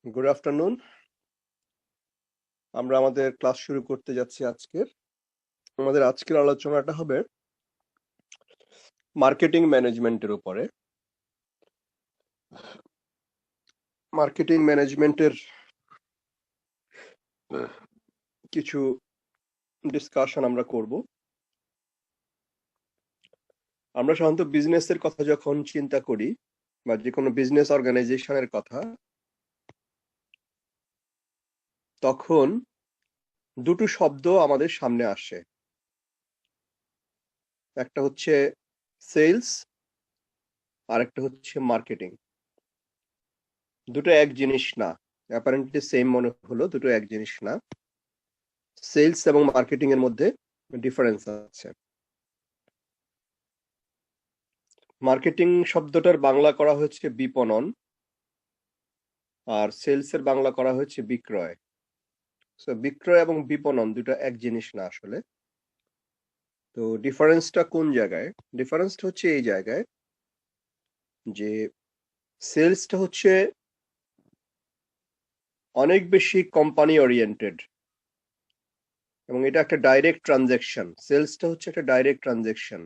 Good afternoon. আমরা আমাদের class শুরু করতে যাচ্ছি। আমাদের আজকের আলোচনাটা হবে মার্কেটিং ম্যানেজমেন্টের উপরে। মার্কেটিং ম্যানেজমেন্টের কিছু ডিসকাশন আমরা করব। আমরা সাধারণত বিজনেসের কথা যখন চিন্তা করি বা যে কোনো বিজনেস অর্গানাইজেশনের কথা, তখন দুটো শব্দ আমাদের সামনে আসে। একটা হচ্ছে সেলস আর একটা হচ্ছে মার্কেটিং। দুটো এক জিনিস না, অ্যাপারেন্টলি সেম মনে হলো, দুটো এক জিনিস না। সেলস এবং মার্কেটিং এর মধ্যে ডিফারেন্স আছে। মার্কেটিং শব্দটার বাংলা করা হয়েছে বিপণন, আর সেলস এর বাংলা করা হয়েছে বিক্রয়। সো বিক্রয় এবং বিপণন দুটো এক জিনিস না আসলে। তো ডিফারেন্সটা কোন জায়গায়? ডিফারেন্সটা হচ্ছে এই জায়গায় যে সেলসটা হচ্ছে অনেক বেশি কোম্পানি ওরিয়েন্টেড এবং এটা একটা ডাইরেক্ট ট্রানজাকশন। সেলসটা হচ্ছে একটা ডাইরেক্ট ট্রানজাকশন।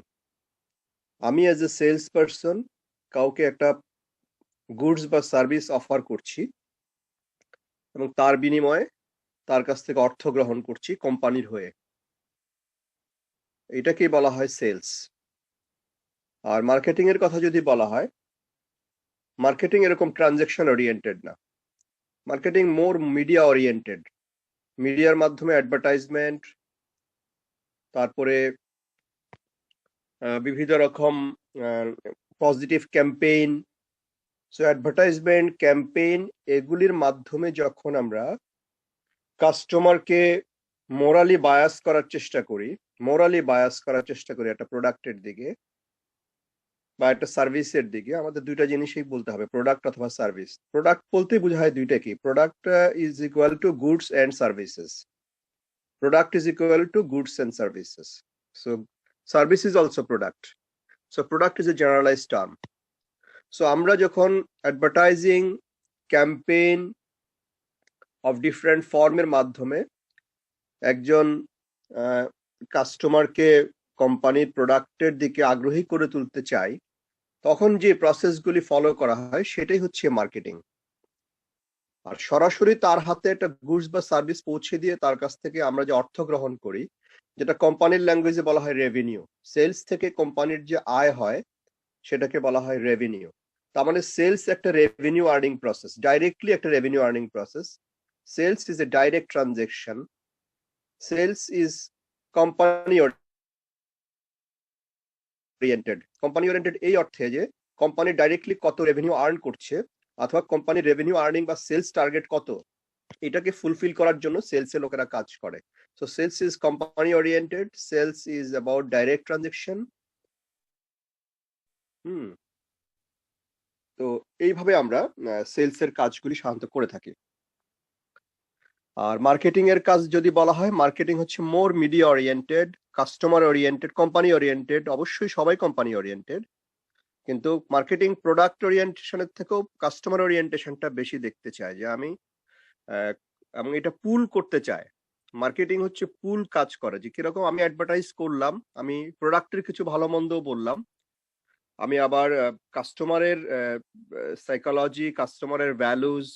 আমি অ্যাজ এ সেলস পারসন কাউকে একটা গুডস বা সার্ভিস অফার করছি এবং তার বিনিময়ে তার কাছ থেকে অর্থ গ্রহণ করছি কোম্পানির হয়ে। এটাকেই বলা হয় সেলস। আর মার্কেটিং এর কথা যদি বলা হয়, মার্কেটিং এরকম ট্রানজাকশন ওরিয়েন্টেড না। মার্কেটিং মোর মিডিয়া ওরিয়েন্টেড। মিডিয়ার মাধ্যমে অ্যাডভার্টাইজমেন্ট, তারপরে বিভিন্ন রকম positive campaign. So advertisement, campaign এগুলির মাধ্যমে যখন আমরা কাস্টমারকে মোরালি বায়াস করার চেষ্টা করি, একটা প্রোডাক্টের দিকে বা একটা সার্ভিসের দিকে, আমাদের দুইটা জিনিসই বলতে হবে, প্রোডাক্ট অথবা সার্ভিস। প্রোডাক্ট বলতে বোঝায় দুইটা কি, product is equal to goods and services. Product is equal to goods and services. So service is also product. So product is a generalise term. So আমরা যখন অ্যাডভার্টাইজিং, ক্যাম্পেইন অফ ডিফারেন্ট ফর্মের মাধ্যমে একজন কাস্টমারকে কোম্পানির প্রোডাক্টের দিকে আগ্রহী করে তুলতে চাই, তখন যে প্রসেসগুলি ফলো করা হয় সেটাই হচ্ছে মার্কেটিং। আর সরাসরি তার হাতে একটা গুডস বা সার্ভিস পৌঁছে দিয়ে তার কাছ থেকে আমরা যে অর্থ গ্রহণ করি, যেটা কোম্পানির ল্যাঙ্গুয়েজে বলা হয় রেভিনিউ। সেলস থেকে কোম্পানির যে আয় হয় সেটাকে বলা হয় রেভিনিউ। তার মানে সেলস একটা রেভিনিউ আর্নিং প্রসেস, ডাইরেক্টলি একটা revenue earning process. Sales is a direct transaction. Sales is company oriented. Company oriented এই অর্থে যে কোম্পানি ডাইরেক্টলি কত রেভিনিউ আর্ন করছে, অথবা কোম্পানির রেভিনিউ আর্নিং বা সেলস টার্গেট কত, এটাকে ফুলফিল করার জন্য সেলস এর লোকেরা কাজ করে। So sales is company oriented, sales is about direct transaction. তো এইভাবে আমরা সেলস এর কাজগুলি সাধারণত করে থাকি। আর মার্কেটিং এর কাজ যদি বলা হয়, মার্কেটিং হচ্ছে more media oriented, customer oriented, company oriented. অবশ্যই সবাই কোম্পানি ওরিয়েন্টেড, কিন্তু মার্কেটিং প্রোডাক্ট ওরিয়েন্টেশনের থেকেও কাস্টমার ওরিয়েন্টেশনটা বেশি দেখতে চায়, যে আমি এবং এটা পুল করতে চায়। মার্কেটিং হচ্ছে পুল কাজ করে, যে কিরকম আমি অ্যাডভার্টাইজ করলাম, আমি প্রোডাক্টের কিছু ভালো মন্দ বললাম, আমি আবার কাস্টমারের সাইকোলজি, কাস্টমারের ভ্যালুজ,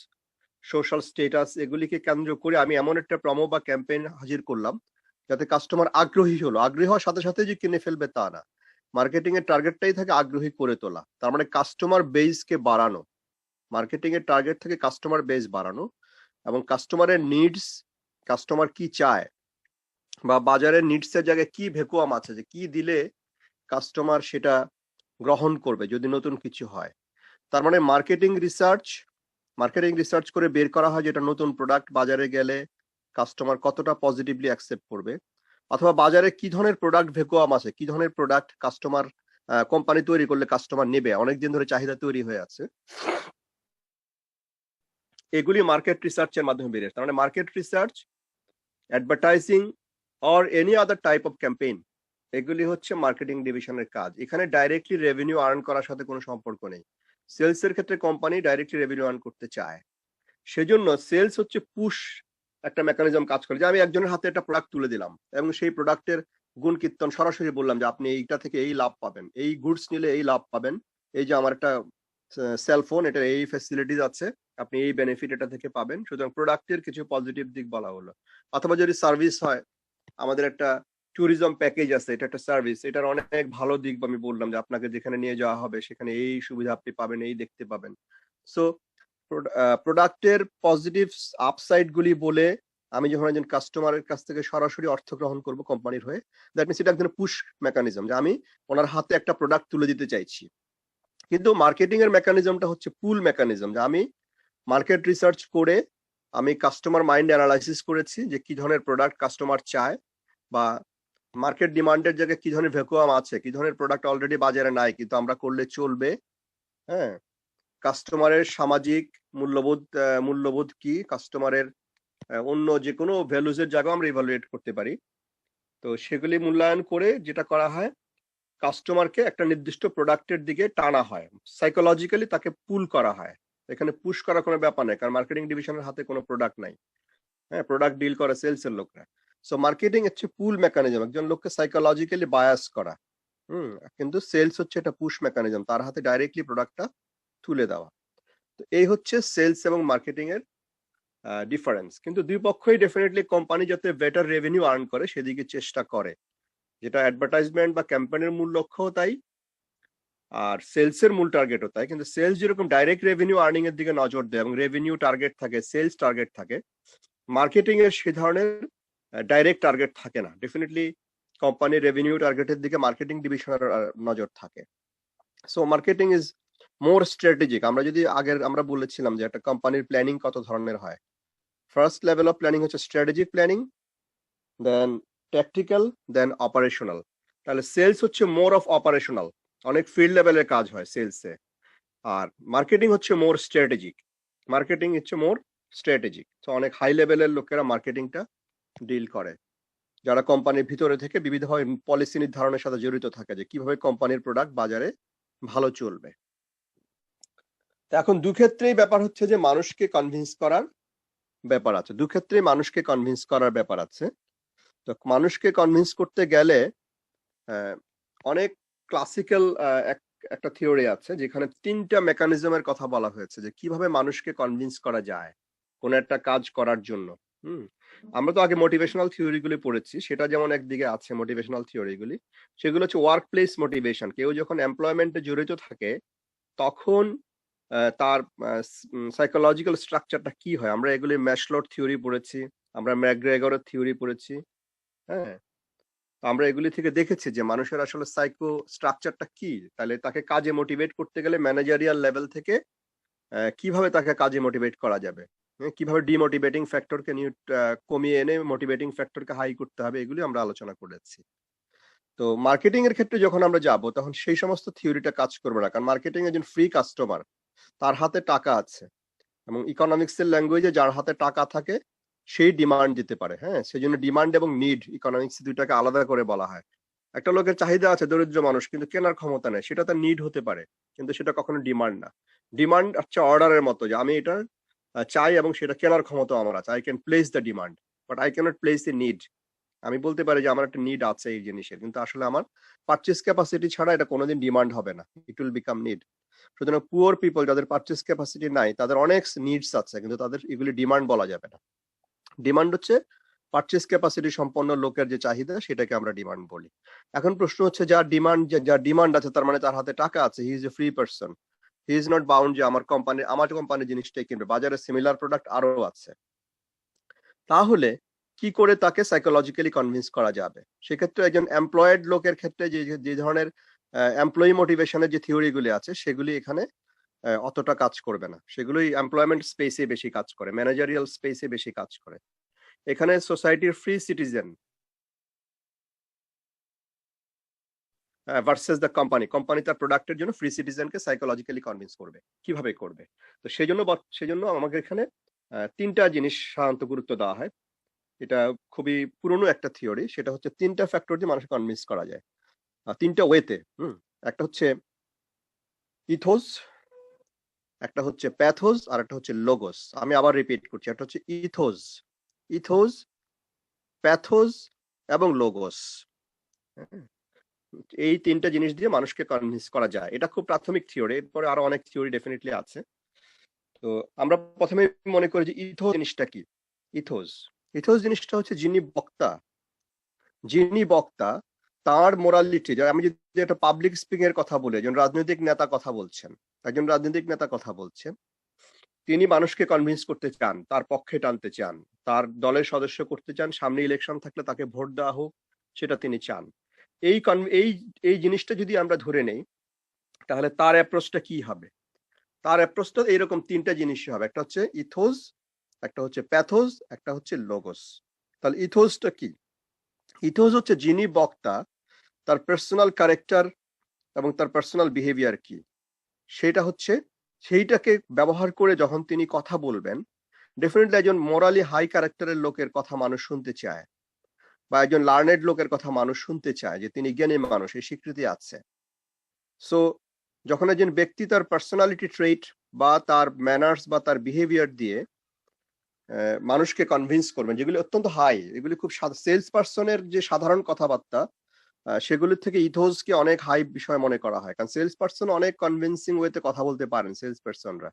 সোশ্যাল স্টেটাস এগুলিকে কেন্দ্র করে আমি এমন একটা প্রমো বা ক্যাম্পেইন হাজির করলাম যাতে কাস্টমার আগ্রহী হলো। আগ্রহী হওয়ার সাথে সাথে যে কিনে ফেলবে তা না, মার্কেটিং এর টার্গেটটাই থাকে আগ্রহী করে তোলা। তার মানে কাস্টমার বেসকে বাড়ানো। মার্কেটিং এর টার্গেট থেকে কাস্টমার বেস বাড়ানো এবং কাস্টমারের নিডস, কাস্টমার কি চায় বা বাজারের নিডস এর জায়গায় কি ভ্যাকুয়াম আছে, যে কি দিলে কাস্টমার সেটা গ্রহণ করবে যদি নতুন কিছু হয়। তার মানে মার্কেটিং রিসার্চ করে বের করা হয় যেটা নতুন প্রোডাক্ট বাজারে গেলে কাস্টমার কতটা পজিটিভলি অ্যাকসেপ্ট করবে, অথবা বাজারে কি ধরনের প্রোডাক্ট ভ্যাকুয়াম আছে, কি ধরনের প্রোডাক্ট কাস্টমার, কোম্পানি তৈরি করলে কাস্টমার নেবে, অনেকদিন ধরে চাহিদা তৈরি হয়ে আছে। এগুলি মার্কেট রিসার্চের মাধ্যমে বেরিয়ে। তার মানে market research, advertising or any other type of campaign, এগুলি হচ্ছে মার্কেটিং ডিভিশনের কাজ। এখানে ডাইরেক্টলি রেভিনিউ আর্ন করার সাথে কোনো সম্পর্ক নেই। সেলস এর ক্ষেত্রে কোম্পানি ডাইরেক্টলি রেভিনিউ আর্ন করতে চায়, সেজন্য সেলস হচ্ছে পুশ একটা মেকানিজম কাজ করে, যে আমি একজনের হাতে একটা প্রোডাক্ট তুলে দিলাম এবং সেই প্রোডাক্টের গুণ কীর্তন সরাসরি বললাম যে আপনি এইটা থেকে এই লাভ পাবেন, এই গুডস নিলে এই লাভ পাবেন, এই যে আমার একটা সেলফোন, এটার এই ফ্যাসিলিটিস আছে, আপনি এই বেনিফিট এটা থেকে পাবেন। সুতরাং প্রোডাক্টের কিছু পজিটিভ দিক বলা হলো। অথবা যদি সার্ভিস হয়, আমাদের একটা ট্যুরিজম প্যাকেজ আছে, এটা একটা সার্ভিস, এটার অনেক ভালো দিক আমি বললাম যে আপনাকে যেখানে নিয়ে যাওয়া হবে সেখানে এই সুবিধা আপনি পাবেন, এই দেখতে পাবেন। সো প্রোডাক্টের পজিটিভ আপসাইড গুলি বলে আমি যখন একজন কাস্টমারের কাছ থেকে সরাসরি অর্থ গ্রহণ করব কোম্পানির হয়ে, দ্যাট মিনস এটা একজন পুশ মেকানিজম, যে আমি ওনার হাতে একটা প্রোডাক্ট তুলে দিতে চাইছি। কিন্তু মার্কেটিং এর মেকানিজমটা হচ্ছে পুল মেকানিজম, যে আমি মার্কেট রিসার্চ করে আমি কাস্টমার মাইন্ড অ্যানালাইসিস করেছি যে কি ধরনের প্রোডাক্ট কাস্টমার চায়, বা মার্কেট ডিমান্ডের জায়গায় কি ধরনের ভ্যাকুয়াম আছে, কি ধরনের প্রোডাক্ট অলরেডি বাজারে নাই কিন্তু আমরা করলে চলবে। হ্যাঁ, কাস্টমারের সামাজিক মূল্যবোধ কি, কাস্টমারের অন্য যে কোনো ভ্যালুজের জায়গা আমরা ইভালুয়েট করতে পারি। তো সেগুলি মূল্যায়ন করে যেটা করা হয়, কাস্টমারকে একটা নির্দিষ্ট প্রোডাক্টের দিকে টানা হয়, সাইকোলজিক্যালি তাকে পুল করা হয়। এখানে পুশ করার কোনো ব্যাপার নেই, কারণ মার্কেটিং ডিভিশনের হাতে কোনো প্রোডাক্ট নাই। হ্যাঁ, প্রোডাক্ট ডিল করে সেলস এর লোকরা। সো মার্কেটিং হচ্ছে পুল মেকানিজম, একজন লোককে সাইকোলজিক্যালি বায়াস করা। কিন্তু সেলস হচ্ছে একটা পুশ মেকানিজম, তার হাতে ডাইরেক্টলি প্রোডাক্টটা তুলে দেওয়া। তো এই হচ্ছে সেলস এবং মার্কেটিং এর ডিফারেন্স। কিন্তু দুই পক্ষই ডেফিনেটলি কোম্পানি যাতে বেটার রেভিনিউ আর্ন করে সেদিকে চেষ্টা করে, যেটা অ্যাডভার্টাইজমেন্ট বা ক্যাম্পেইনের মূল লক্ষ্যও তাই, আর সেলস এর মূল টার্গেটও তাই। কিন্তু সেলস যেরকম ডাইরেক্ট রেভিনিউ আর্নিং এর দিকে নজর দেয় এবং রেভিনিউ টার্গেট থাকে, সেলস টার্গেট থাকে, মার্কেটিং এর সে ধরনের ডাইরেক্ট টার্গেট থাকে না। ডেফিনেটলি কোম্পানির রেভিনিউ টার্গেটের দিকে মার্কেটিং ডিভিশনের নজর থাকে। So marketing is more strategic. আমরা বলেছিলাম যে একটা কোম্পানির প্ল্যানিং কত ধরনের হয়। ফার্স্ট লেভেল অফ প্ল্যানিং হচ্ছে স্ট্র্যাটেজিক প্ল্যানিং, দেন ট্যাকটিক্যাল, দেন অপারেশনাল। তাহলে সেলস হচ্ছে মোর অফ অপারেশনাল, অনেক ফিল্ড লেভেলের কাজ হয় সেলসে। আর মার্কেটিং হচ্ছে মোর স্ট্র্যাটেজিক, মার্কেটিং হচ্ছে মোর স্ট্র্যাটেজিক। তো অনেক হাই লেভেলের লোকেরা মার্কেটিংটা ডিল করে, যারা কোম্পানির ভিতরে থেকে বিবিধভাবে পলিসি নির্ধারণের সাথে জড়িত থাকে, যে কিভাবে কোম্পানির প্রোডাক্ট বাজারে ভালো চলবে। এখন দুক্ষেত্রেই ব্যাপার হচ্ছে যে মানুষকে কনভিন্স করার ব্যাপার আছে, দুক্ষেত্রেই মানুষকে কনভিন্স করার ব্যাপার আছে। তো মানুষকে কনভিন্স করতে গেলে অনেক ক্লাসিক্যাল একটা থিওরি আছে যেখানে তিনটা মেকানিজমের কথা বলা হয়েছে, যে কিভাবে মানুষকে কনভিন্স করা যায় কোন একটা কাজ করার জন্য। আমরা তো আগে মোটিভেশনাল থিওরিগুলি পড়েছি, সেটা যেমন একদিকে আছে মোটিভেশনাল থিওরিগুলি, সেগুলো হচ্ছে ওয়ার্ক প্লেস মোটিভেশন। কেউ যখন এমপ্লয়মেন্টে জড়িত থাকে তখন তার সাইকোলজিক্যাল স্ট্রাকচারটা কি হয়। আমরা এগুলি ম্যাশলোর থিওরি পড়েছি, আমরা ম্যাকগ্রেগরের থিওরি পড়েছি। হ্যাঁ, আমরা এগুলি থেকে দেখেছি যে মানুষের আসলে সাইকো স্ট্রাকচারটা কি। তাহলে তাকে কাজে মোটিভেট করতে গেলে ম্যানেজারিয়াল লেভেল থেকে কিভাবে তাকে কাজে মোটিভেট করা যাবে, কিভাবে ডিমোটিভেটিং ফ্যাক্টরকে কমিয়ে এনে মোটিভেটিং ফ্যাক্টরকে হাই করতে হবে, এগুলি আমরা আলোচনা করেছি। তো মার্কেটিং এর ক্ষেত্রে যখন আমরা যাব তখন সেই সমস্ত থিওরিটা কাজ করবে না, কারণ মার্কেটিং একজন ফ্রি কাস্টমার, তার হাতে টাকা আছে, এবং ইকোনমিক্স এর ল্যাঙ্গুয়েজে যার হাতে টাকা থাকে সেই ডিমান্ড দিতে পারে। হ্যাঁ, সেজন্য ডিমান্ড এবং নিড ইকোনমিক্স দুইটাকে আলাদা করে বলা হয়। একটা লোকের চাহিদা আছে, দরিদ্র মানুষ, কিন্তু কেনার ক্ষমতা নেই, সেটা তার নিড হতে পারে, কিন্তু সেটা কখনো ডিমান্ড না। ডিমান্ড হচ্ছে অর্ডারের মতো, যে আমি এটা চাই এবং সেটা কেনার ক্ষমতা আমার আছে। I can place the demand but I can't place the need. আমি বলতে পারি যে আমার একটা নিড আছে এই জিনিসের, কিন্তু আসলে আমার পারচেস ক্যাপাসিটি ছাড়া এটা কোনোদিন ডিমান্ড হবে না, ইট উইল বিকাম নিড। সুতরাং পুয়ার পিপল যাদের পারচেস ক্যাপাসিটি নাই, তাদের অনেক নিডস আছে, কিন্তু তাদের এগুলি ডিমান্ড বলা যাবে না। ডিমান্ড হচ্ছে পারচেস ক্যাপাসিটি সম্পন্ন লোকের যে চাহিদা, সেটাকে আমরা ডিমান্ড বলি। এখন প্রশ্ন হচ্ছে যার ডিমান্ড আছে, তার মানে তার হাতে টাকা আছে, he is a free person, he is not bound যে আমার কোম্পানির জিনিসটাই কিনবে, বাজারে সিমিলার প্রোডাক্ট আরো আছে। তাহলে কি করে তাকে সাইকোলজিক্যালি কনভিন্স করা যাবে? সেক্ষেত্রে একজন এমপ্লয়েড লোকের ক্ষেত্রে যে ধরনের এমপ্লয়ি মোটিভেশনের যে থিওরিগুলি আছে সেগুলি এখানে অতটা কাজ করবে না, সেগুলোই এমপ্লয়মেন্ট স্পেসে বেশি কাজ করে, ম্যানেজারিয়াল স্পেসে বেশি কাজ করে। এখানে সোসাইটির free citizen versus the company তার প্রোডাক্টের জন্য ফ্রি সিটিজেনকে সাইকোলজিক্যালি কনভিন্স করবে, কিভাবে করবে? তো সেজন্য আমাদের এখানে তিনটা জিনিস সাধারণত গুরুত্ব দেওয়া হয়। এটা খুবই পুরনো একটা থিওরি, সেটা হচ্ছে তিনটা ফ্যাক্টর দিয়ে মানুষকে কনভিন্স করা যায়, তিনটা ওয়েতে। একটা হচ্ছে ইথোস, একটা হচ্ছে প্যাথোস আর একটা হচ্ছে লোগোস। আমি আবার রিপিট করছি, একটা হচ্ছে ইথোস, ইথোস, প্যাথোস এবং লোগোস। এই তিনটা জিনিস দিয়ে মানুষকে কনভিন্স করা যায়। এটা খুব প্রাথমিক থিওরি, এরপরে আরো অনেক থিওরি ডেফিনেটলি আছে। তো আমরা প্রথমে মনে করি যে ইথোস জিনিসটা কি। ইথোস, ইথোস জিনিসটা হচ্ছে যিনি বক্তা তার মোরালিটি। আমি যদি একটা পাবলিক স্পিকিং এর কথা বলি, একজন রাজনৈতিক নেতা কথা বলছেন, একজন রাজনৈতিক নেতা কথা বলছেন, তিনি মানুষকে কনভিন্স করতে চান, তার পক্ষে টানতে চান, তার দলের সদস্য করতে চান, সামনে ইলেকশন থাকলে তাকে ভোট দেওয়া হোক, সেটা তিনি চান। এই এই এই জিনিসটা যদি আমরা ধরে নেই, তাহলে তার অ্যাপ্রোচটা কি হবে? তার অ্যাপ্রোচটা এইরকম তিনটা জিনিসই হবে, একটা হচ্ছে ইথোস, একটা হচ্ছে প্যাথোস, একটা হচ্ছে লোগোস। তাহলে ইথোসটা কি? ইথোস হচ্ছে যিনি বক্তা তার পার্সোনাল ক্যারেক্টার এবং তার পার্সোনাল বিহেভিয়ার কি, সেটা হচ্ছে, সেইটাকে ব্যবহার করে যখন তিনি কথা বলবেন, ডেফিনেটলি একজন মোরালি হাই ক্যারেক্টারের লোকের কথা মানুষ শুনতে চায়, বা একজন লার্নেড লোকের কথা মানুষ শুনতে চায়, যে তিনি জ্ঞানী মানুষ, এই স্বীকৃতি আছে। সো যখন একজন ব্যক্তি তার পার্সোনালিটি ট্রেট বা তার ম্যানার্স বা তার বিহেভিয়ার দিয়ে মানুষকে কনভিন্স করবেন, যেগুলি অত্যন্ত হাই, এগুলি খুব সেলস পার্সনের যে সাধারণ কথাবার্তা, সেগুলির থেকে ইথোসকে অনেক হাই বিষয় মনে করা হয়, কারণ সেলস পার্সন অনেক কনভিন্সিং ওয়েতে কথা বলতে পারেন সেলস পার্সনরা।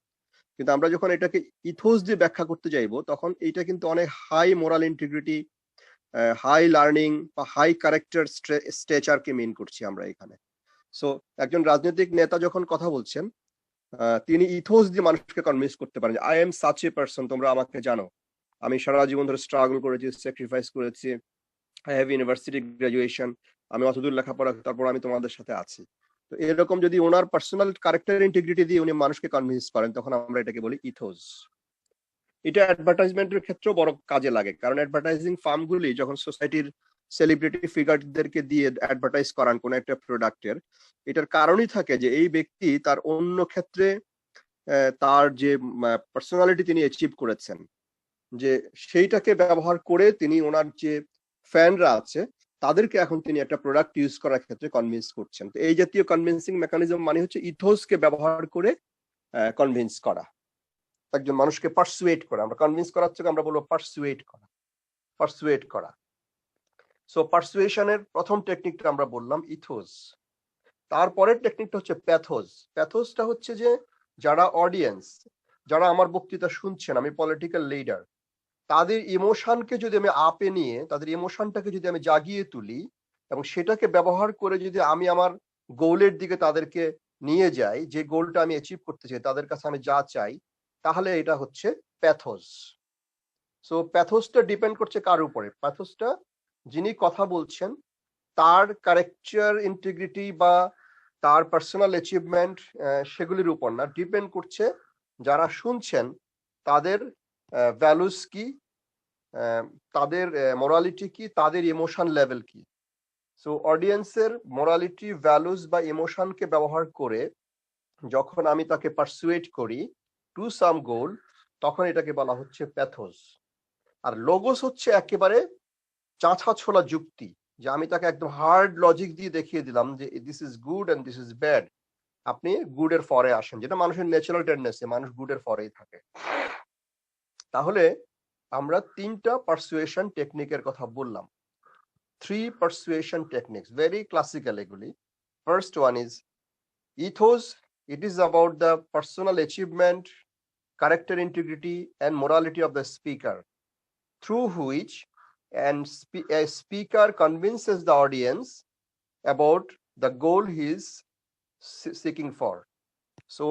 কিন্তু আমরা যখন এটাকে ইথোস দিয়ে ব্যাখ্যা করতে যাইবো, তখন এইটা কিন্তু অনেক high moral integrity, high learning বা হাই ক্যারেক্টার স্ট্রেচারকে মিন করছি আমরা এখানে। সো একজন রাজনৈতিক নেতা যখন কথা বলছেন, তিনি ইথোস দিয়ে মানুষকে কনভিন্স করতে পারেন, I am such a person, তোমরা আমাকে জানো, আমি সারা জীবন ধরে স্ট্রাগল করেছি, স্যাক্রিফাইস করেছি, আই হ্যাভ ইউনিভার্সিটি গ্রাজুয়েশন, আমি অতদূর লেখাপড়া, তারপর আমি তোমাদের সাথে আছি। তো এরকম যদি ওনার পার্সোনাল ক্যারেক্টার ইন্টিগ্রিটি দিয়ে উনি মানুষকে কনভিন্স করেন, তখন আমরা এটাকে বলি ইথোস। এটা অ্যাডভার্টাইজমেন্টের ক্ষেত্রেও বড় কাজে লাগে, কারণ অ্যাডভার্টাইজিং ফার্মগুলি যখন সোসাইটির সেলিব্রিটি ফিগারদেরকে দিয়ে অ্যাডভার্টাইজ করান কোন একটা প্রোডাক্টের, এটার কারণই থাকে যে এই ব্যক্তি তার অন্য ক্ষেত্রে তার যে পার্সোনালিটি তিনি অ্যাচিভ করেছেন, যে সেইটাকে ব্যবহার করে তিনি ওনার যে ফ্যানরা আছে তাদেরকে এখন তিনি একটা প্রোডাক্ট ইউজ করার ক্ষেত্রে কনভিন্স করছেন। তো এই জাতীয় কনভিন্সিং মেকানিজম মানে হচ্ছে ইথোসকে ব্যবহার করে কনভিন্স করা, একজন মানুষকে পারসুয়েট করা। আমরা কনভিন্স করার থেকে আমরা বলবো পারসুয়েট করা, পারসুয়েট করা। সো পারসুয়েশনের প্রথম টেকনিকটা আমরা বললাম ইথোস। তারপরের টেকনিকটা হচ্ছে প্যাথোস। প্যাথোসটা হচ্ছে যে যারা অডিয়েন্স, যারা আমার বক্তৃতা শুনছেন, আমি পলিটিক্যাল লিডার, তাদের ইমোশনকে যদি আমি আপে নিয়ে, তাদের ইমোশনটাকে যদি আমি জাগিয়ে তুলি এবং সেটাকে ব্যবহার করে যদি আমি আমার গোলের দিকে তাদেরকে নিয়ে যাই, যে গোলটা আমি অ্যাচিভ করতে চাই, তাদের কাছে আমি যা চাই, তাহলে এটা হচ্ছে প্যাথোস। সো প্যাথোসটা ডিপেন্ড করছে কার উপরে? প্যাথোসটা যিনি কথা বলছেন তার ক্যারেক্টার ইন্টিগ্রিটি বা তার পার্সোনাল অ্যাচিভমেন্ট সেগুলির উপর না, ডিপেন্ড করছে যারা শুনছেন তাদের ভ্যালুস কি, তাদের মোরালিটি কি, তাদের ইমোশন লেভেল কি। সো অডিয়েন্সের মোরালিটি, ভ্যালুস বা ইমোশনকে ব্যবহার করে যখন আমি তাকে পারসুয়েট করি টু সাম গোল, তখন এটাকে বলা হচ্ছে প্যাথোস। আর লোগোস হচ্ছে একেবারে চাঁচা ছোলা যুক্তি, যে আমি তাকে একদম হার্ড লজিক দিয়ে দেখিয়ে দিলাম যে this is good and this is bad, আপনি গুড এর ফরে আসেন, যেটা মানুষের ন্যাচারাল টেন্ডেন্সি, মানুষ গুড এর ফরেই থাকে। তাহলে আমরা তিনটা পারসুয়েশন টেকনিকের কথা বললাম, 3 persuasion techniques, very classical এগুলি। First one is ethos. It is about the personal achievement, character integrity and morality of the speaker, through which a speaker convinces the audience about the goal he is seeking for. So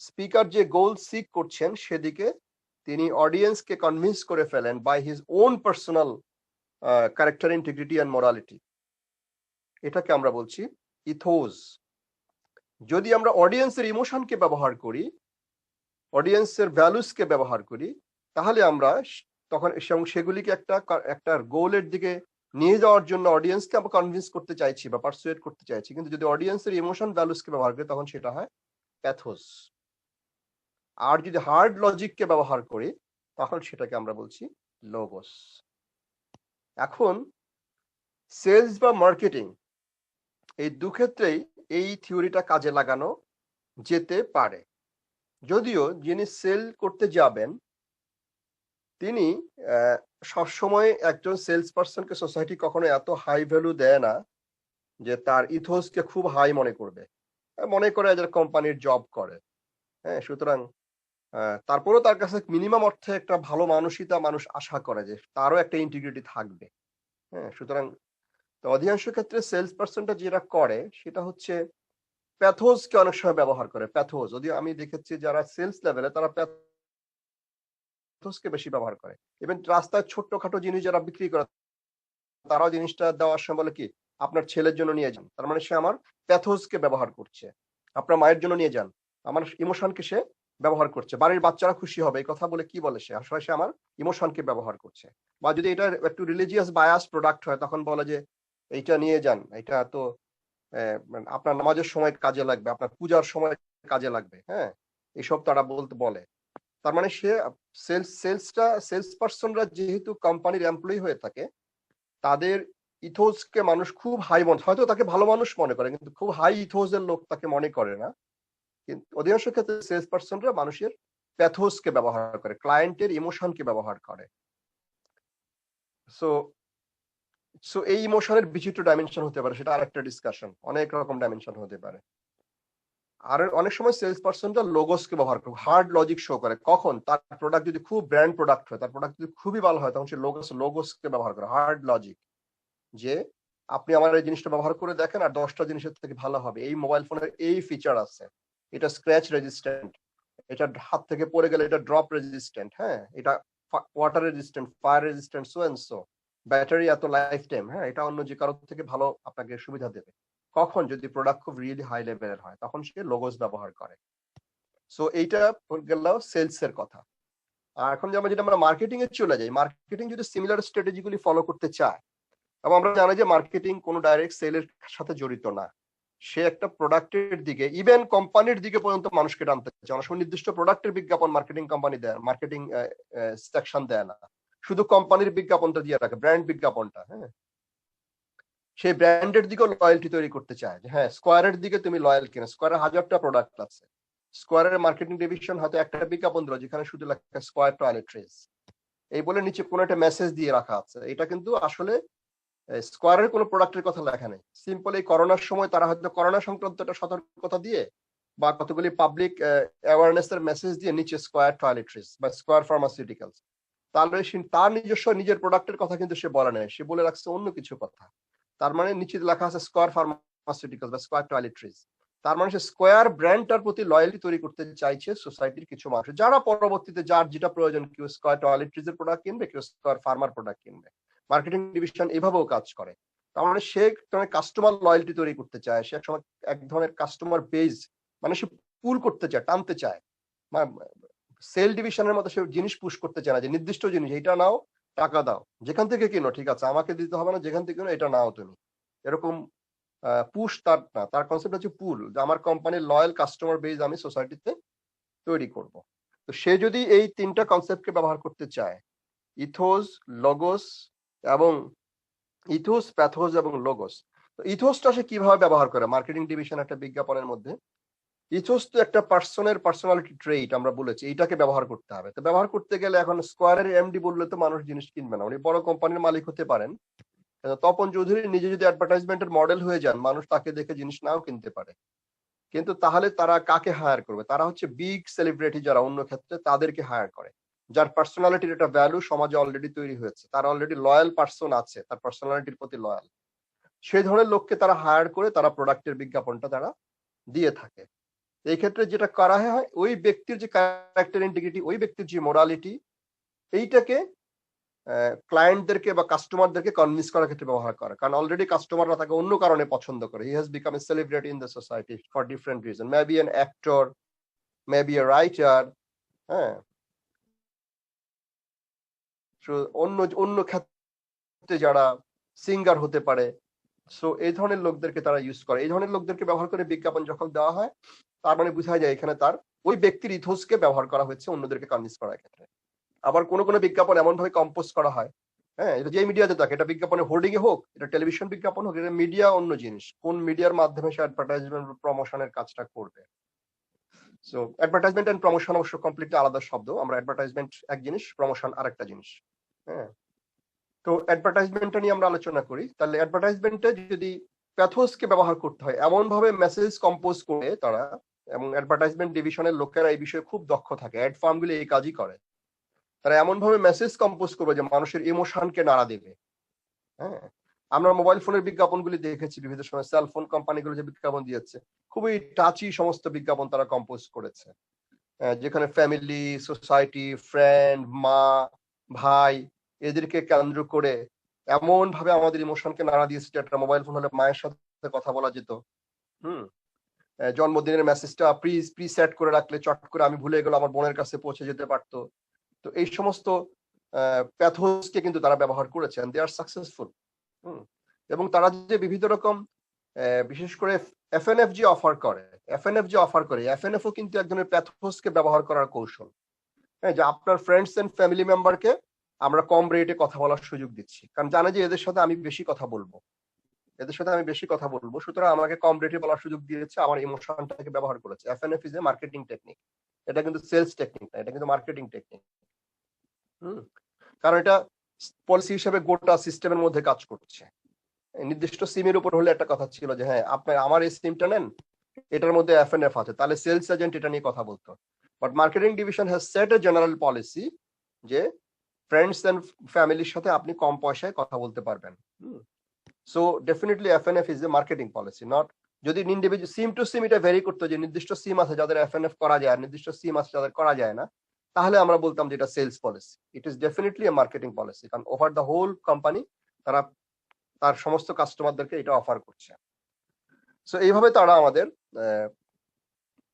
speaker যে goal seek করছেন সেদিকে তিনি অডিয়েন্সকে convince করে ফেলেন by his own personal character integrity and morality, এটাকে আমরা বলছি ethos. যদি আমরা অডিয়েন্সের ইমোশনকে ব্যবহার করি, অডিয়েন্সের ভ্যালুসকে ব্যবহার করি, তাহলে আমরা তখন সেগুলিকে একটা গোলের দিকে নিয়ে যাওয়ার জন্য অডিয়েন্সকে আমরা কনভিন্স করতে চাইছি বা পারসুয়েট করতে চাইছি। কিন্তু যদি অডিয়েন্সের ইমোশন ভ্যালুসকে ব্যবহার করি, তখন সেটা হয় প্যাথোস। আর যদি হার্ড লজিককে ব্যবহার করি, তখন সেটাকে আমরা বলছি লোগোস। এখন সেলস বা মার্কেটিং, এই দু ক্ষেত্রেই এই থিওরিটা কাজে লাগানো যেতে পারে। যদিও যিনি সেল করতে যাবেন তিনি সবসময় একজন সেলস পার্সনকে সোসাইটি কখনো এত হাই ভ্যালু দেয় না যে তার ইথোসকে খুব হাই মনে করবে, মনে করে যে কোম্পানির জব করে। হ্যাঁ, সুতরাং তারপরেও তার কাছে মিনিমাম অর্থে একটা ভালো মানসিকতা মানুষ আশা করে যে তারও একটা ইন্টিগ্রিটি থাকবে। হ্যাঁ, সুতরাং তো অধিকাংশ ক্ষেত্রে সেলস পার্সনটা যেটা করে সেটা হচ্ছে প্যাথোজকে অনেক সময় ব্যবহার করে। প্যাথোজ, যদিও আমি দেখেছি যারা সেলস লেভেলে তারা প্যাথোজকে বেশি ব্যবহার করে। ইভেন রাস্তায় ছোট্টখাটো জিনিস যারা বিক্রি করে তারাও জিনিসটা দেওয়ার সময় বলে কি আপনার ছেলের জন্য নিয়ে যান, তার মানে সে আমার প্যাথোজকে ব্যবহার করছে। আপনার মায়ের জন্য নিয়ে যান, আমার ইমোশনকে সে ব্যবহার করছে। বাড়ির বাচ্চারা খুশি হবে এই কথা বলে কি বলে সে আসলে সে আমার ইমোশনকে ব্যবহার করছে। বা যদি এটা একটু রিলিজিয়াস বায়াস প্রোডাক্ট হয় তখন বলে যে এইটা নিয়ে যান, এটা তো আপনার নামাজের সময় কাজে লাগবে, আপনার পূজার সময় কাজে লাগবে। হ্যাঁ, এইসব তারা বলে। তার মানে সে সেলস পার্সনরা যেহেতু কোম্পানির এমপ্লয়ি হয়ে থাকে তাদের ইথোসকে মানুষ খুব হাই মনে, হয়তো তাকে ভালো মানুষ মনে করে কিন্তু খুব হাই ইথোসের লোক তাকে মনে করে না। কিন্তু অধিকাংশ ক্ষেত্রে সেলস পার্সনরা মানুষের প্যাথোসকে ব্যবহার করে, ক্লায়েন্টের ইমোশনকে ব্যবহার করে। সো সো এই ইমোশনের বিচিত্র ডাইমেনশন হতে পারে, সেটা আরেকটা ডিসকাশন, অনেক রকম ডাইমেনশন হতে পারে। আর অনেক সময় সেলস পার্সনরা লোগোসকে ব্যবহার করে, হার্ড লজিক শো করে। কখন তার প্রোডাক্ট যদি খুব ব্র্যান্ড প্রোডাক্ট হয়, তার প্রোডাক্ট যদি খুবই ভালো হয় তখন সে লোগোসকে ব্যবহার করে, হার্ড লজিক, যে আপনি আমার এই জিনিসটা ব্যবহার করে দেখেন আর 10টা জিনিসের থেকে ভালো হবে। এই মোবাইল ফোনের এই ফিচার আছে, এটা স্ক্র্যাচ রেজিস্ট্যান্ট, এটা হাত থেকে পড়ে গেলে এটা ড্রপ রেজিস্ট্যান্ট, হ্যাঁ, এটা water resistant, fire resistant, so and so, battery এত লাইফ টাইম, হ্যাঁ, এটা অন্য যে কারো থেকে ভালো আপনাকে সুবিধা দেবে। কখন যদি প্রোডাক্ট খুব রিয়েলি হাই লেভেলের হয় তখন সে লোগোস ব্যবহার করে। সো এইটা গেল সেলস এর কথা। আর এখন যেটা আমরা মার্কেটিং এ চলে যাই, মার্কেটিং যদি সিমিলার স্ট্র্যাটেজিগুলি ফলো করতে চায়, এবং আমরা জানি যে মার্কেটিং কোনো ডাইরেক্ট সেলের সাথে জড়িত না, সে একটা প্রোডাক্টের দিকে, ইভেন কোম্পানির দিকে পর্যন্ত মানুষকে টানতে চায়। অনেক সময় নির্দিষ্ট প্রোডাক্টের বিজ্ঞাপন মার্কেটিং কোম্পানি দেয়, মার্কেটিং সেকশন দেয় না, শুধু কোম্পানির বিজ্ঞাপনটা দিয়ে রাখে, ব্র্যান্ড বিজ্ঞাপনটা। হ্যাঁ, সেই ব্র্যান্ডের দিকেও লয়্যালটি তৈরি করতে চায় যে হ্যাঁ স্কোয়ারের দিকে তুমি লয়্যাল কিনা, স্কোয়ারের 1000টা প্রোডাক্ট আছে, স্কোয়ারের মার্কেটিং ডিভিশন হয়তো একটা বিজ্ঞাপন দিল যেখানে শুধু লেখা স্কোয়ার টয়লেট্রিজ, এই বলে নিচে কোনো একটা মেসেজ দিয়ে রাখা আছে। এটা কিন্তু আসলে স্কোয়ারের কোনো প্রোডাক্টের কথা লেখা নেই। সিম্পল এই করোনার সময় তারা হয়তো করোনা সংক্রান্ত একটা সতর্কতা দিয়ে বা কতগুলি পাবলিক অ্যাওয়ারনেস এর মেসেজ দিয়ে নিচে স্কোয়ার টয়লেট্রিজ বা স্কোয়ার ফার্মাসিউটিক্যালস, তাহলে তার নিজস্ব নিজের প্রোডাক্টের কথা কিন্তু সে বলে নাই, সে বলে রাখছে অন্য কিছু কথা। তার মানে নিচে লেখা আছে স্কোয়ার ফার্মাসিউটিক্যালস বা স্কোয়ার টয়লেট্রিজ। তার মানে সে স্কোয়ার ব্র্যান্ডটার প্রতি লয়্যালটি তৈরি করতে চাইছে সোসাইটির কিছু মানুষ, যারা পরবর্তীতে যার যেটা প্রয়োজন, কেউ স্কোয়ার টয়লেট্রিজ এর প্রোডাক্ট কিনবে, কেউ স্কোয়ার ফার্মার প্রোডাক্ট কিনবে। মার্কেটিং ডিভিশন এভাবেও কাজ করে। তার মানে সে কাস্টমার লয়্যালটি তৈরি করতে চায়, সে এক ধরনের কাস্টমার বেজ মানে সে পুল করতে চায়, টানতে চায়। সেল ডিভিশনের মতো সে জিনিস পুশ করতে চায় না যে নির্দিষ্ট জিনিস এটা নাও, টাকা দাও, যেখান থেকে কিনো ঠিক আছে, আমাকে দিতে হবে না, যেখান থেকে কিনো এটা নাও তুমি, এরকম পুশ তার না। তার কনসেপ্ট হচ্ছে পুল, যে আমার কোম্পানির লয়াল কাস্টমার বেজ আমি সোসাইটিতে তৈরি করব। তো সে যদি এই তিনটা কনসেপ্টকে ব্যবহার করতে চায়, ইথোস, লগোস এবং ইথোস, প্যাথোস এবং লোগোস, তো ইথোসটা সে কিভাবে ব্যবহার করে মার্কেটিং ডিভিশন একটা বিজ্ঞাপনের মধ্যে? ইথোস তো একটা পার্সনের পার্সোনালিটি ট্রেইট, আমরা বলেছি এইটাকে ব্যবহার করতে হবে। তো ব্যবহার করতে গেলে এখন স্কোয়ারের এমডি বললে তো মানুষ জিনিস কিনবে না, উনি বড় কোম্পানির মালিক হতে পারেন, তপন চৌধুরী নিজে যদি অ্যাডভার্টাইজমেন্টের মডেল হয়ে যান মানুষ তাকে দেখে জিনিস নাও কিনতে পারে। কিন্তু তাহলে তারা কাকে হায়ার করবে? তারা হচ্ছে বিগ সেলিব্রিটি যারা অন্য ক্ষেত্রে, তাদেরকে হায়ার করে, যার পার্সোনালিটির একটা ভ্যালু সমাজে অলরেডি তৈরি হয়েছে, তার অলরেডি লয়াল পার্সন আছে, তার পার্সোনালিটির প্রতি লয়াল, সেই ধরনের লোককে তারা হায়ার করে তারা প্রোডাক্টের বিজ্ঞাপনটা তারা দিয়ে থাকে। এই ক্ষেত্রে যেটা করা হয়, ওই ব্যক্তির যে ক্যারেক্টার ইন্টিগ্রিটি, ওই ব্যক্তির যে মোরালিটি, এইটাকে ক্লায়েন্টদেরকে বা কাস্টমারদেরকে কনভিন্স করার ক্ষেত্রে ব্যবহার করে। কারণ অলরেডি কাস্টমাররা তাকে অন্য কারণে পছন্দ করে। He has become a celebrity in the society for different reason, maybe an actor, maybe a writer, হ্যাঁ, অন্য অন্য ক্ষেত্রে যারা সিঙ্গার হতে পারে। সো এই ধরনের লোকদেরকে তারা ইউজ করে, এই ধরনের লোকদেরকে ব্যবহার করে বিজ্ঞাপন যখন দেওয়া হয় তার মানে বোঝা যায় এখানে তার ওই ব্যক্তির ইথোসকে ব্যবহার করা হচ্ছে অন্যদেরকে কনভিন্স করার ক্ষেত্রে। আবার কোনো কোনো বিজ্ঞাপন এমন ভাবে কম্পোজ করা হয়, হ্যাঁ, এটা যে মিডিয়াতে থাকে, এটা বিজ্ঞাপনে হোর্ডিং এ হোক, এটা টেলিভিশন বিজ্ঞাপন হোক, এটা মিডিয়া অন্য জিনিস, কোন মিডিয়ার মাধ্যমে সে অ্যাডভার্টাইজমেন্ট প্রমোশনের কাজটা করবে। সো অ্যাডভার্টাইজমেন্ট এন্ড প্রমোশন অবশ্য কমপ্লিটলি আলাদা শব্দ। আমরা অ্যাডভার্টাইজমেন্ট এক জিনিস, প্রমোশন আরেকটা জিনিস। হ্যাঁ, তো অ্যাডভার্টাইজমেন্টটা নিয়ে আমরা আলোচনা করি। তাহলে অ্যাডভার্টাইজমেন্টে যদি প্যাথোসকে ব্যবহার করতে হয়, এমন ভাবে মেসেজ কম্পোজ করে তারা, এবং অ্যাডভার্টাইজমেন্ট ডিভিশনের লোকেরা এই বিষয়ে খুব দক্ষ থাকে, অ্যাড ফার্মগুলো এই কাজই করে। তারা এমন ভাবে মেসেজ কম্পোজ করবে যে মানুষের ইমোশনকে নাড়া দেবে। হ্যাঁ, আমরা মোবাইল ফোনের বিজ্ঞাপনগুলি দেখেছি বিভিন্ন সময়, সেলফোন কোম্পানিগুলো যে বিজ্ঞাপন দিয়েছে, খুবই টাচি সমস্ত বিজ্ঞাপন তারা কম্পোজ করেছে, যেখানে ফ্যামিলি, সোসাইটি, ফ্রেন্ড, মা, ভাই, এদেরকে কেন্দ্র করে এমন ভাবে আমাদের ইমোশনকে নাড়া দিয়েছে যে একটা মোবাইল ফোন হলে মায়ের সাথে কথা বলা যেত। হুম, জন্মদিনের মেসেজটা প্রি সেট করে রাখলে চট করে আমি ভুলে গেলে আমার বোনের কাছে পৌঁছে যেতে পারতো। তো এই সমস্ত প্যাথোসকে কিন্তু তারা ব্যবহার করেছেন, দে আর সাকসেসফুল। এবং তারা যে বিভিন্ন রকম বিশেষ করে এফএনএফজি অফার করে, এফএনএফও কিন্তু এক ধরনের প্যাথোসকে ব্যবহার করার কৌশল। হ্যাঁ, যে আপনার ফ্রেন্ডস এন্ড ফ্যামিলি মেম্বারকে আমরা কম রেটে কথা বলার সুযোগ দিচ্ছি, কারণ জানে যে এদের সাথে আমি বেশি কথা বলবো, সুতরাং আমাকে কম রেটে বলার সুযোগ দিয়েছে, আমার ইমোশনটাকে ব্যবহার করেছে। FNF is a marketing technique. এটা কিন্তু সেলস টেকনিক না, এটা কিন্তু মার্কেটিং টেকনিক। কারণ এটা পলিসি হিসেবে গোটা সিস্টেমের মধ্যে কাজ করছে। নির্দিষ্ট সিমের উপর হলে একটা কথা ছিল যে হ্যাঁ, আপনি আমার এই সিমটা নেন, এটার মধ্যে এফএনএফ আছে, তাহলে সেলস এজেন্ট এটা নিয়ে কথা বলতো। But marketing division has set a general policy যে ফ্রেন্ডস এন্ড ফ্যামিলির সাথে আপনি কম পয়সায় কথা বলতে পারবেন। So definitely FNF is a marketing policy, not যদি ইন্ডিভিজুয়াল সিম টু সিম এটা ভেরি করতো, যে নির্দিষ্ট সিম আছে যাদের এফএনএফ করা যায়, নির্দিষ্ট সিম আছে যাদের করা যায় না, তাহলে আমরা বলতাম যে এটা sales policy. It is definitely a marketing policy, কারণ ওভার দ্য হোল কোম্পানি তারা তার সমস্ত কাস্টমারদেরকে এটা অফার করছে। সো এইভাবে তারা আমাদের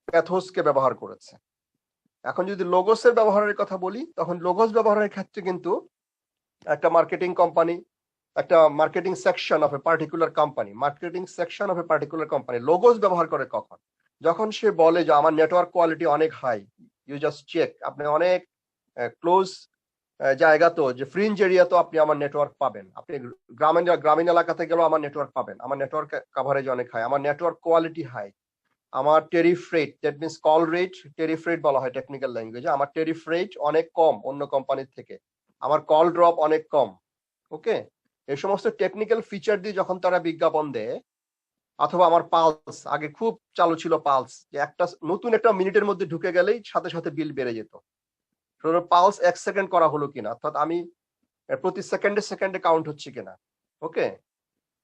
প্যাথোসকে ব্যবহার করেছে। এখন যদি লোগোসের ব্যবহারের কথা বলি, তখন লোগোস ব্যবহারের ক্ষেত্রে কিন্তু একটা মার্কেটিং কোম্পানি, একটা marketing section of a particular company logos ব্যবহার করে কখন? যখন সে বলে যে আমার নেটওয়ার্ক কোয়ালিটি অনেক হাই, ইউ জাস্ট চেক, আপনি অনেক ক্লোজ জায়গা তো, যে ফ্রিঞ্জ এরিয়া তো আপনি আমার নেটওয়ার্ক পাবেন, আপনি গ্রামীণ এলাকাতে গেলেও আমার নেটওয়ার্ক পাবেন, আমার নেটওয়ার্ক কাভারেজ অনেক হাই, আমার নেটওয়ার্ক কোয়ালিটি হাই, আমার tariff rate, that means call rate, tariff rate বলা হয় টেকনিক্যাল ল্যাঙ্গুয়েজে, আমার টেরিফ রেট অনেক কম অন্য কোম্পানির থেকে, আমার কল ড্রপ অনেক কম। ওকে, এই সমস্ত টেকনিক্যাল ফিচার দিয়ে যখন তারা বিজ্ঞাপন দেয়, অথবা আমার পালস, আগে খুব চালু ছিল পালস, যে একটা নতুন একটা মিনিটের মধ্যে ঢুকে গেলেই সাথে সাথে বিল বেড়ে যেত, পালস 1 সেকেন্ড করা হলো কিনা, অর্থাৎ আমি প্রতি সেকেন্ডে কাউন্ট হচ্ছে কিনা। ওকে,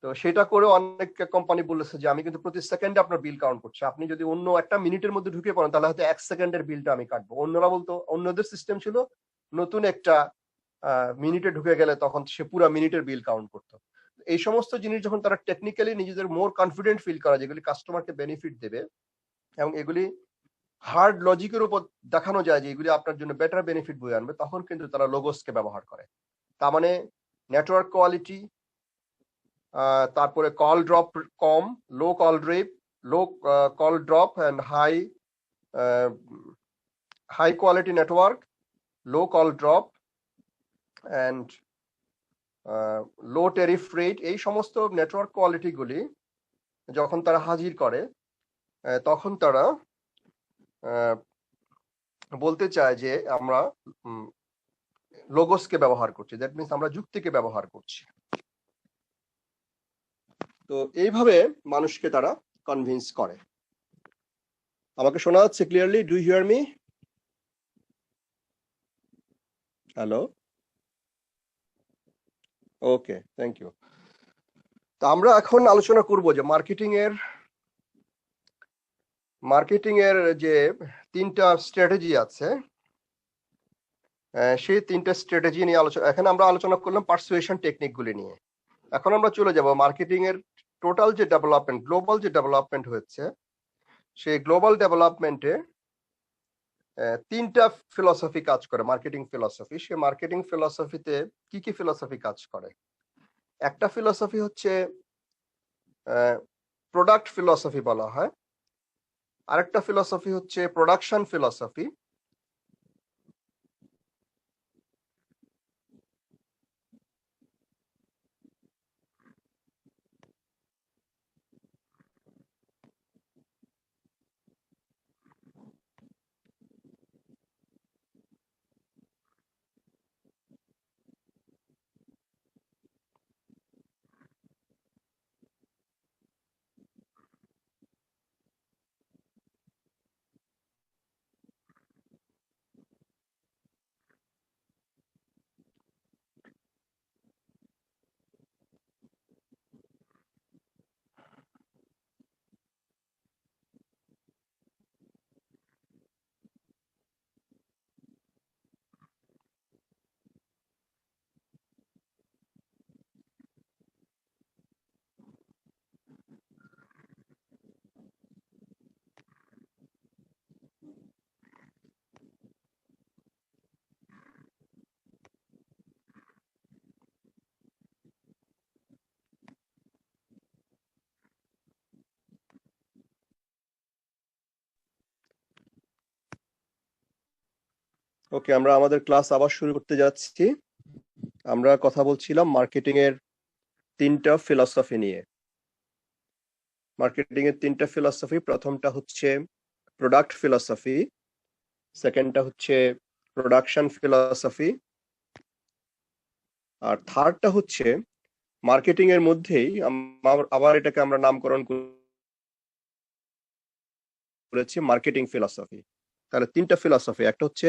তো সেটা করে অনেক কোম্পানি বলেছে যে আমি কিন্তু প্রতি সেকেন্ডে আপনার বিল কাউন্ট করছি, আপনি যদি অন্য একটা মিনিটের মধ্যে ঢুকে পড়েন তাহলে হয়তো 1 সেকেন্ডের বিলটা আমি কাটবো। অন্যরা বলতো, অন্যদের সিস্টেম ছিল নতুন একটা মিনিটে ঢুকে গেলে তখন সে পুরো মিনিটের বিল কাউন্ট করতো। এই সমস্ত জিনিস যখন তারা টেকনিক্যালি নিজেদের মোর কনফিডেন্ট ফিল করে যেগুলি কাস্টমারকে বেনিফিট দেবে, এবং এগুলি হার্ড লজিকের উপর দেখানো যায় যে এগুলি আপনার জন্য বেটার বেনিফিট বয়ে আনবে, তখন কিন্তু তারা লোগোসকে ব্যবহার করে। তার মানে নেটওয়ার্ক কোয়ালিটি, তারপরে কল ড্রপ কম, low call drop and high quality network, low call drop and low tariff rate, এই সমস্ত নেটওয়ার্ক কোয়ালিটি গুলি যখন তারা হাজির করে, তখন তারা বলতে চায় যে আমরা লোগোসকে ব্যবহার করছি, দ্যাট মিনস আমরা যুক্তিকে ব্যবহার করছি। তো এইভাবে মানুষকে তারা কনভিন্স করে। আমাকে শোনা যাচ্ছে clearly? Do you hear me? Hello, okay, thank you. তো আমরা এখন আলোচনা করব যে মার্কেটিং এর যে 3টা স্ট্র্যাটেজি আছে, সেই 3টা স্ট্র্যাটেজি নিয়ে আলোচনা, এখানে আমরা আলোচনা করলাম পারসুয়েশন টেকনিক গুলি নিয়ে। এখন আমরা চলে যাব মার্কেটিং এর টোটাল যে ডেভেলপমেন্ট, গ্লোবাল যে ডেভেলপমেন্ট হচ্ছে, সেই গ্লোবাল ডেভেলপমেন্টে 3টা ফিলসফি কাজ করে, মার্কেটিং ফিলসফি। সেই মার্কেটিং ফিলসফিতে কি কি ফিলসফি কাজ করে? একটা ফিলসফি হচ্ছে প্রোডাক্ট ফিলসফি বলা হয়, আরেকটা ফিলসফি হচ্ছে প্রোডাকশন ফিলসফি, ওকে, আমরা আমাদের ক্লাস আবার শুরু করতে যাচ্ছি। আমরা কথা বলছিলাম মার্কেটিং এর 3টা ফিলসফি নিয়ে। মার্কেটিং এর 3টা ফিলসফি, প্রথমটা হচ্ছে প্রোডাক্ট ফিলসফি, সেকেন্ডটা হচ্ছে প্রোডাকশন ফিলসফি, আর থার্ডটা হচ্ছে মার্কেটিং এর মধ্যেই আবার এটাকে আমরা নামকরণ করেছি মার্কেটিং ফিলসফি। তাহলে 3টা ফিলসফি, একটা হচ্ছে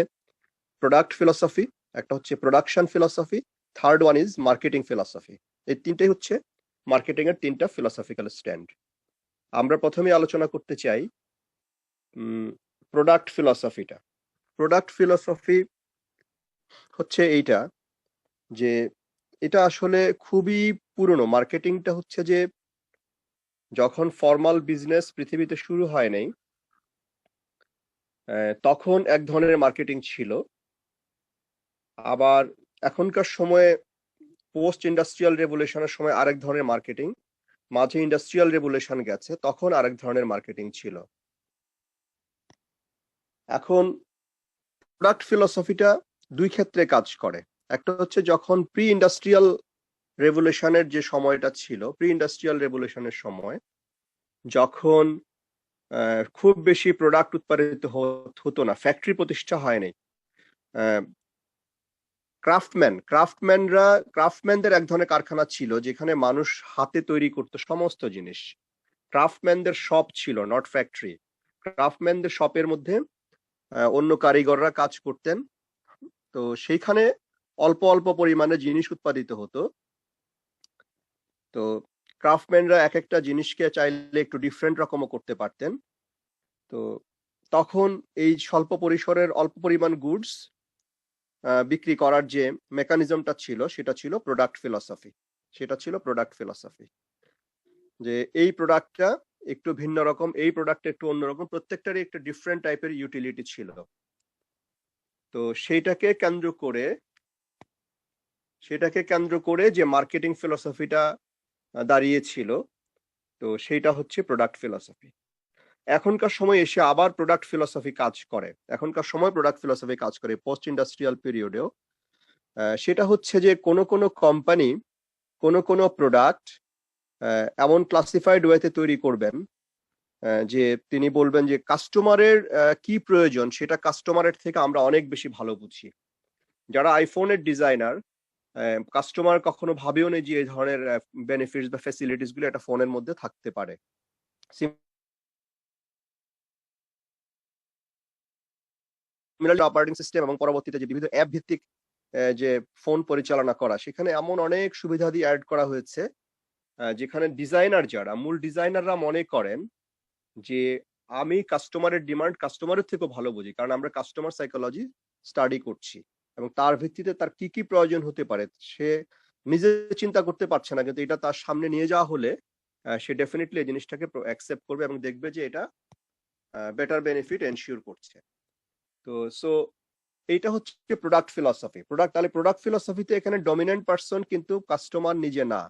প্রোডাক্ট ফিলসফি, একটা হচ্ছে production philosophy, third one is marketing philosophy. এই তিনটাই হচ্ছে মার্কেটিং এর 3টা ফিলসফিক্যাল স্ট্যান্ড। আমরা প্রথমে আলোচনা করতে চাই প্রোডাক্ট ফিলসফিটা। প্রোডাক্ট ফিলসফি হচ্ছে এইটা, যে এটা আসলে খুবই পুরনো। মার্কেটিংটা হচ্ছে যে যখন ফর্মাল বিজনেস পৃথিবীতে শুরু হয় নাই, তখন এক ধরনের মার্কেটিং ছিল। আবার এখনকার সময়ে পোস্ট ইন্ডাস্ট্রিয়াল রেভলিউশনের সময় আরেক ধরনের মার্কেটিং, মাঝে ইন্ডাস্ট্রিয়াল রেভলিউশন গেছে, তখন আরেক ধরনের মার্কেটিং ছিল। এখন প্রোডাক্ট ফিলসফিটা দুই ক্ষেত্রে কাজ করে। একটা হচ্ছে যখন প্রি ইন্ডাস্ট্রিয়াল রেভলিউশনের যে সময়টা ছিল, প্রি ইন্ডাস্ট্রিয়াল রেভলিউশনের সময় যখন খুব বেশি প্রোডাক্ট উৎপাদিত হতো না, ফ্যাক্টরি প্রতিষ্ঠা হয়নি, ক্রাফটম্যানদের এক ধরনের কারখানা ছিল যেখানে মানুষ হাতে তৈরি করতো সমস্ত জিনিস। ক্রাফটম্যানদের শপ ছিল, নট ফ্যাক্টরি। ক্রাফটম্যানদের শপের মধ্যে অন্য কারিগররা কাজ করতেন। তো সেইখানে অল্প অল্প পরিমাণে জিনিস উৎপাদিত হতো। তো ক্রাফটম্যানরা এক একটা জিনিসকে চাইলে একটু ডিফারেন্ট রকমও করতে পারতেন। তো তখন এই স্বল্প পরিসরের অল্প পরিমাণ গুডস বিক্রি করার যে মেকানিজমটা ছিল সেটা ছিল প্রোডাক্ট ফিলসফি। যে এই প্রোডাক্টটা একটু ভিন্ন রকম, এই প্রোডাক্টটা একটু অন্যরকম, প্রত্যেকটারই একটা ডিফারেন্ট টাইপের ইউটিলিটি ছিল। তো সেটাকে কেন্দ্র করে যে মার্কেটিং ফিলসফিটা দাঁড়িয়েছিল, তো সেটা হচ্ছে প্রোডাক্ট ফিলসফি। এখনকার সময় এসে আবার প্রোডাক্ট ফিলসফি কাজ করে পোস্ট ইন্ডাস্ট্রিয়াল পিরিয়ডেও। সেটা হচ্ছে যে কোনো কোম্পানি কোনো প্রোডাক্ট এমন ক্লাসিফাইড ওয়েতে তৈরি করবেন যে তিনি বলবেন যে কাস্টমারের কি প্রয়োজন সেটা কাস্টমারের থেকে আমরা অনেক বেশি ভালো বুঝি। যারা আইফোনের ডিজাইনার, কাস্টমার কখনো ভাবেও নেই যে এই ধরনের বেনিফিটস বা ফ্যাসিলিটিস গুলো একটা ফোনের মধ্যে থাকতে পারে। অপারেটিং সিস্টেম এবং পরবর্তীতে যে বিভিন্ন অ্যাপ ভিত্তিক যে ফোন পরিচালনা করা, সেখানে এমন অনেক সুবিধা দিয়ে অ্যাড করা হয়েছে যেখানে মূল ডিজাইনাররা মনে করেন যে আমি কাস্টমারের ডিমান্ড কাস্টমারের থেকেও ভালো বুঝি, কারণ আমরা কাস্টমার সাইকোলজি স্টাডি করছি এবং তার ভিত্তিতে তার কি কি প্রয়োজন হতে পারে সে নিজে চিন্তা করতে পারছে না, কিন্তু এটা তার সামনে নিয়ে যাওয়া হলে সে ডেফিনেটলি এই জিনিসটাকে অ্যাকসেপ্ট করবে এবং দেখবে যে এটা বেটার বেনিফিট এনশিওর করছে। তো সো এইটা হচ্ছে প্রোডাক্ট ফিলসফি। তাহলে প্রোডাক্ট ফিলসফিতে এখানে ডমিনেন্ট পার্সন কিন্তু কাস্টমার নিজে না,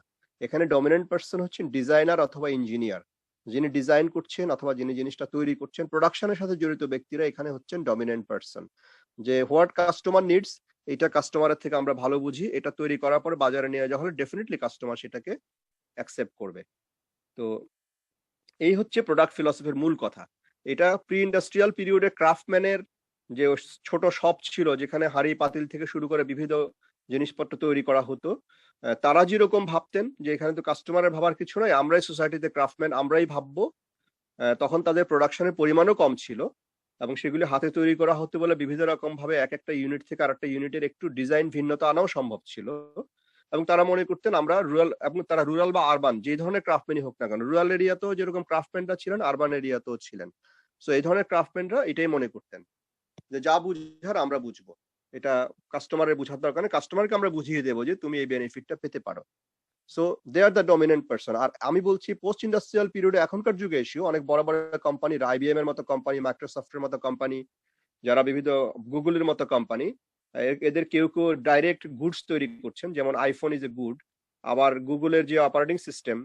এখানে ডমিনেন্ট পার্সন হচ্ছেন ডিজাইনার অথবা ইঞ্জিনিয়ার, যিনি ডিজাইন করছেন অথবা যিনি জিনিসটা তৈরি করছেন। প্রোডাকশনের সাথে জড়িত ব্যক্তিরা এখানে হচ্ছেন ডমিনেন্ট পার্সন, যে হোয়াট কাস্টমার নিডস এটা কাস্টমারের থেকে আমরা ভালো বুঝি, এটা তৈরি করার পরে বাজারে নিয়ে যাওয়া হলে ডেফিনেটলি কাস্টমার সেটাকে অ্যাকসেপ্ট করবে। তো এই হচ্ছে প্রোডাক্ট ফিলসফির মূল কথা। এটা প্রি ইন্ডাস্ট্রিয়াল পিরিয়ডে ক্রাফটম্যানের যে ছোট শপ ছিল যেখানে হাড়ি পাতিল থেকে শুরু করে বিভিন্ন জিনিসপত্র তৈরি করা হতো, তারা যেরকম ভাবতেন যে এখানে তো কাস্টমারের ভাবার কিছু নয়, আমরাই সোসাইটিতে ক্রাফটম্যান, আমরাই ভাববো। তখন তাদের প্রোডাকশনের পরিমাণও কম ছিল এবং সেগুলি হাতে তৈরি করা হতে বলে বিভিন্ন রকম ভাবে এক একটা ইউনিট থেকে আরেকটা ইউনিটের একটু ডিজাইন ভিন্নতা আনাও সম্ভব ছিল। এবং তারা মনে করতেন আমরা রুরাল, এবং তারা রুরাল বা আরবান যে ধরনের ক্রাফটম্যানই হোক না কেন, রুরাল এরিয়াতেও যেরকম ক্রাফটম্যানরা ছিলেন আরবান এরিয়াতেও ছিলেন। সো এই ধরনের ক্রাফটম্যানরা এটাই মনে করতেন যে যা বুঝার আমরা বুঝবো, এটা কাস্টমারের বুঝার দরকার নেই, কাস্টমারকে আমরা বুঝিয়ে দেবো যে তুমি এই বেনিফিটটা পেতে পারো। So they are the dominant person. আর আমি বলছি পোস্ট ইন্ডাস্ট্রিয়াল পিরিয়ডে এখনকার যুগে এসেও অনেক বড় বড় কোম্পানি, আইবিএম এর মতো কোম্পানি, মাইক্রোসফটের মতো কোম্পানি, যারা বিভিন্ন গুগলের মতো কোম্পানি, এদের কেউ কেউ ডাইরেক্ট গুডস তৈরি করছেন, যেমন আইফোন ইজ এ গুড। আবার গুগলের যে অপারেটিং সিস্টেম